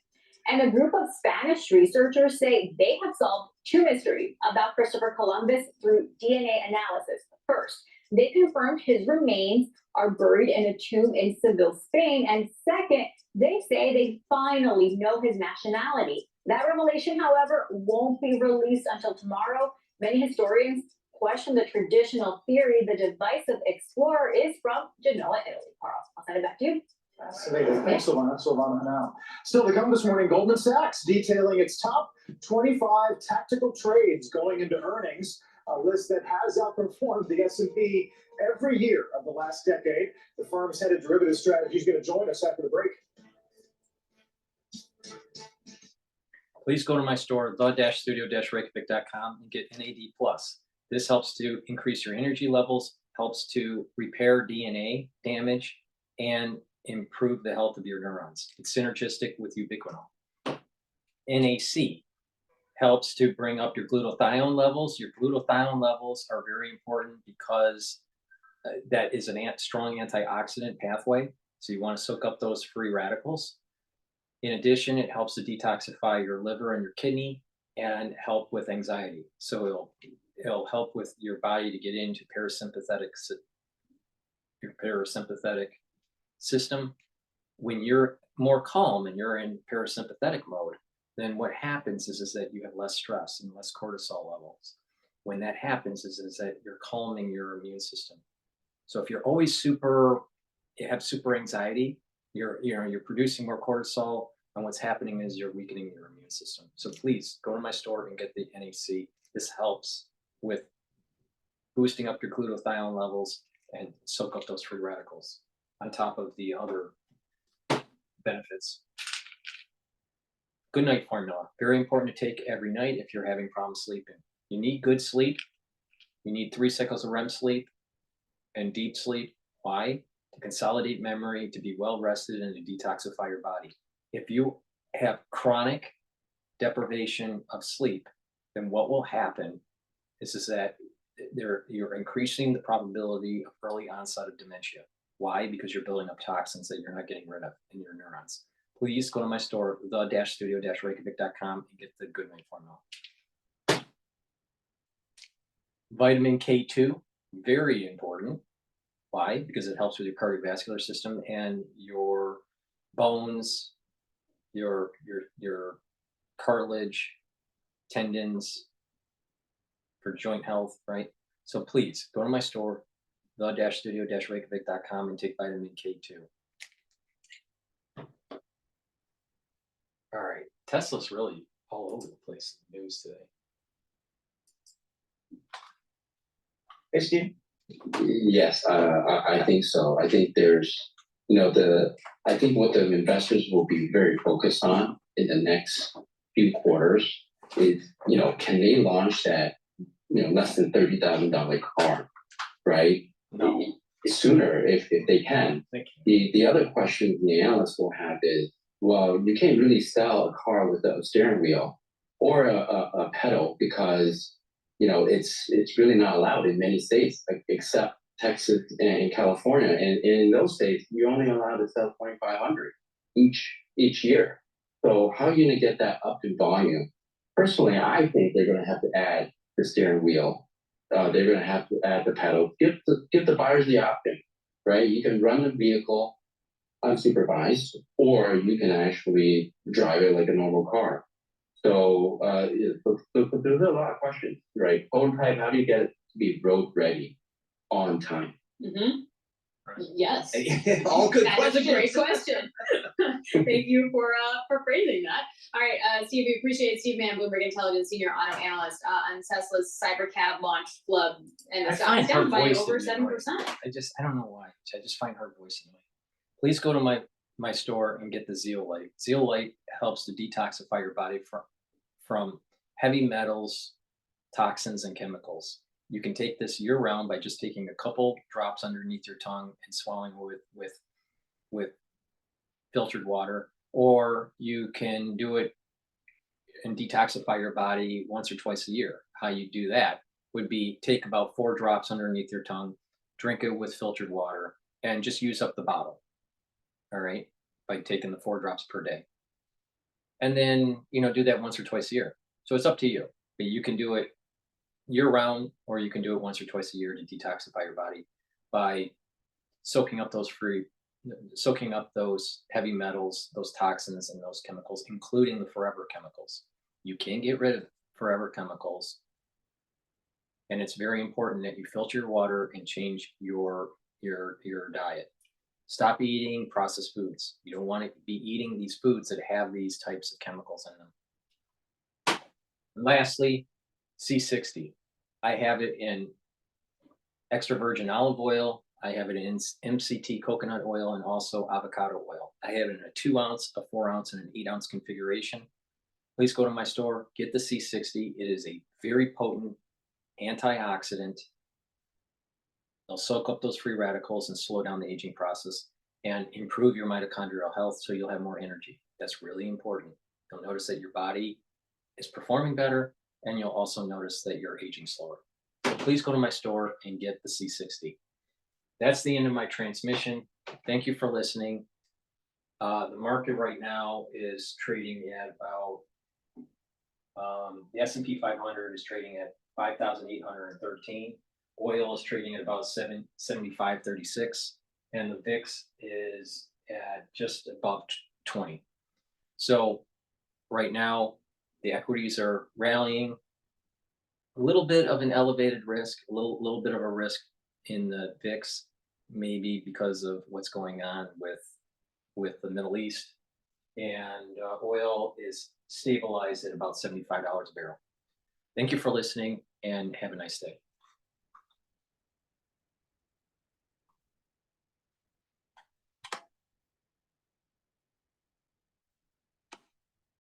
And a group of Spanish researchers say they have solved 2 mysteries about Christopher Columbus through DNA analysis. First, they confirmed his remains are buried in a tomb in Seville, Spain. And second, they say they finally know his nationality. That revelation, however, won't be released until tomorrow. Many historians question the traditional theory the divisive explorer is from Genoa, Italy. Carl, I'll send it back to you. Fascinating. Thanks, Silvana. Silvana now. Still to come this morning, Goldman Sachs detailing its top 25 tactical trades going into earnings, a list that has outperformed the S&P every year of the last decade. The firm's head of derivative strategy is going to join us after the break. Please go to my store, the-studio-reykjavik.com, and get NAD+. This helps to increase your energy levels, helps to repair DNA damage, and improve the health of your neurons. It's synergistic with ubiquinol. NAC helps to bring up your glutathione levels. Your glutathione levels are very important because that is a strong antioxidant pathway. So you want to soak up those free radicals. In addition, it helps to detoxify your liver and your kidney and help with anxiety. So it'll help with your body to get into your parasympathetic system. When you're more calm and you're in parasympathetic mode, then what happens is that you have less stress and less cortisol levels. When that happens is that you're calming your immune system. So if you're always you have super anxiety, you're producing more cortisol, and what's happening is you're weakening your immune system. So please go to my store and get the NAC. This helps with boosting up your glutathione levels and soak up those free radicals on top of the other benefits. Good night formula. Very important to take every night if you're having problems sleeping. You need good sleep. You need 3 cycles of REM sleep and deep sleep. Why? To consolidate memory, to be well rested, and to detoxify your body. If you have chronic deprivation of sleep, then what will happen is that you're increasing the probability of early onset of dementia. Why? Because you're building up toxins that you're not getting rid of in your neurons. Please go to my store, the-studio-reykjavik.com, and get the Good Night formula. Vitamin K2, very important. Why? Because it helps with your cardiovascular system and your bones, your cartilage, tendons, for joint health, right? So please go to my store, the-studio-reykjavik.com, and take vitamin K2. All right, Tesla's really all over the place in the news today. Hey, Steve. Yes, I think so. I think there's, I think what the investors will be very focused on in the next few quarters is, can they launch that, less than $30,000 car, right? No. Sooner if they can. The other question the analysts will have is, well, you can't really sell a car with a steering wheel or a pedal because it's really not allowed in many states, except Texas and California. And in those states, you're only allowed to sell 2,500 each year. So how are you going to get that up to volume? Personally, I think they're going to have to add the steering wheel. They're going to have to add the pedal. Give the buyers the option, right? You can run the vehicle unsupervised, or you can actually drive it like a normal car. So there's a lot of questions, right? Prototype, how do you get it to be road ready on time? Mm-hmm. Yes. All good That questions. is a great question. Thank you for phrasing that. All right, Steve, we appreciate Steve Mann, Bloomberg Intelligence Senior Auto Analyst on Tesla's Cybercab launch flub, and the stock is down by over 7%. I don't know why. I just find her voice annoying. Please go to my store and get the Zeolite. Zeolite helps to detoxify your body from heavy metals, toxins, and chemicals. You can take this year round by just taking a couple drops underneath your tongue and swallowing with filtered water, or you can do it and detoxify your body once or twice a year. How you do that would be take about 4 drops underneath your tongue, drink it with filtered water, and just use up the bottle. All right, by taking the 4 drops per day. And then, do that once or twice a year. So it's up to you. But you can do it year round, or you can do it once or twice a year to detoxify your body by soaking up those heavy metals, those toxins, and those chemicals, including the forever chemicals. You can get rid of forever chemicals. And it's very important that you filter your water and change your diet. Stop eating processed foods. You don't want to be eating these foods that have these types of chemicals in them. And lastly, C60. I have it in extra virgin olive oil. I have it in MCT coconut oil and also avocado oil. I have it in a 2 ounce, a 4 ounce, and an 8 ounce configuration. Please go to my store, get the C60. It is a very potent antioxidant. They'll soak up those free radicals and slow down the aging process and improve your mitochondrial health so you'll have more energy. That's really important. You'll notice that your body is performing better, and you'll also notice that you're aging slower. So please go to my store and get the C60. That's the end of my transmission. Thank you for listening. The market right now is trading at about, the S&P 500 is trading at 5,813. Oil is trading at about 75.36, and the VIX is at just above 20. So right now, the equities are rallying. A little bit of an elevated risk, a little bit of a risk in the VIX, maybe because of what's going on with the Middle East, and oil is stabilized at about $75 a barrel. Thank you for listening and have a nice day.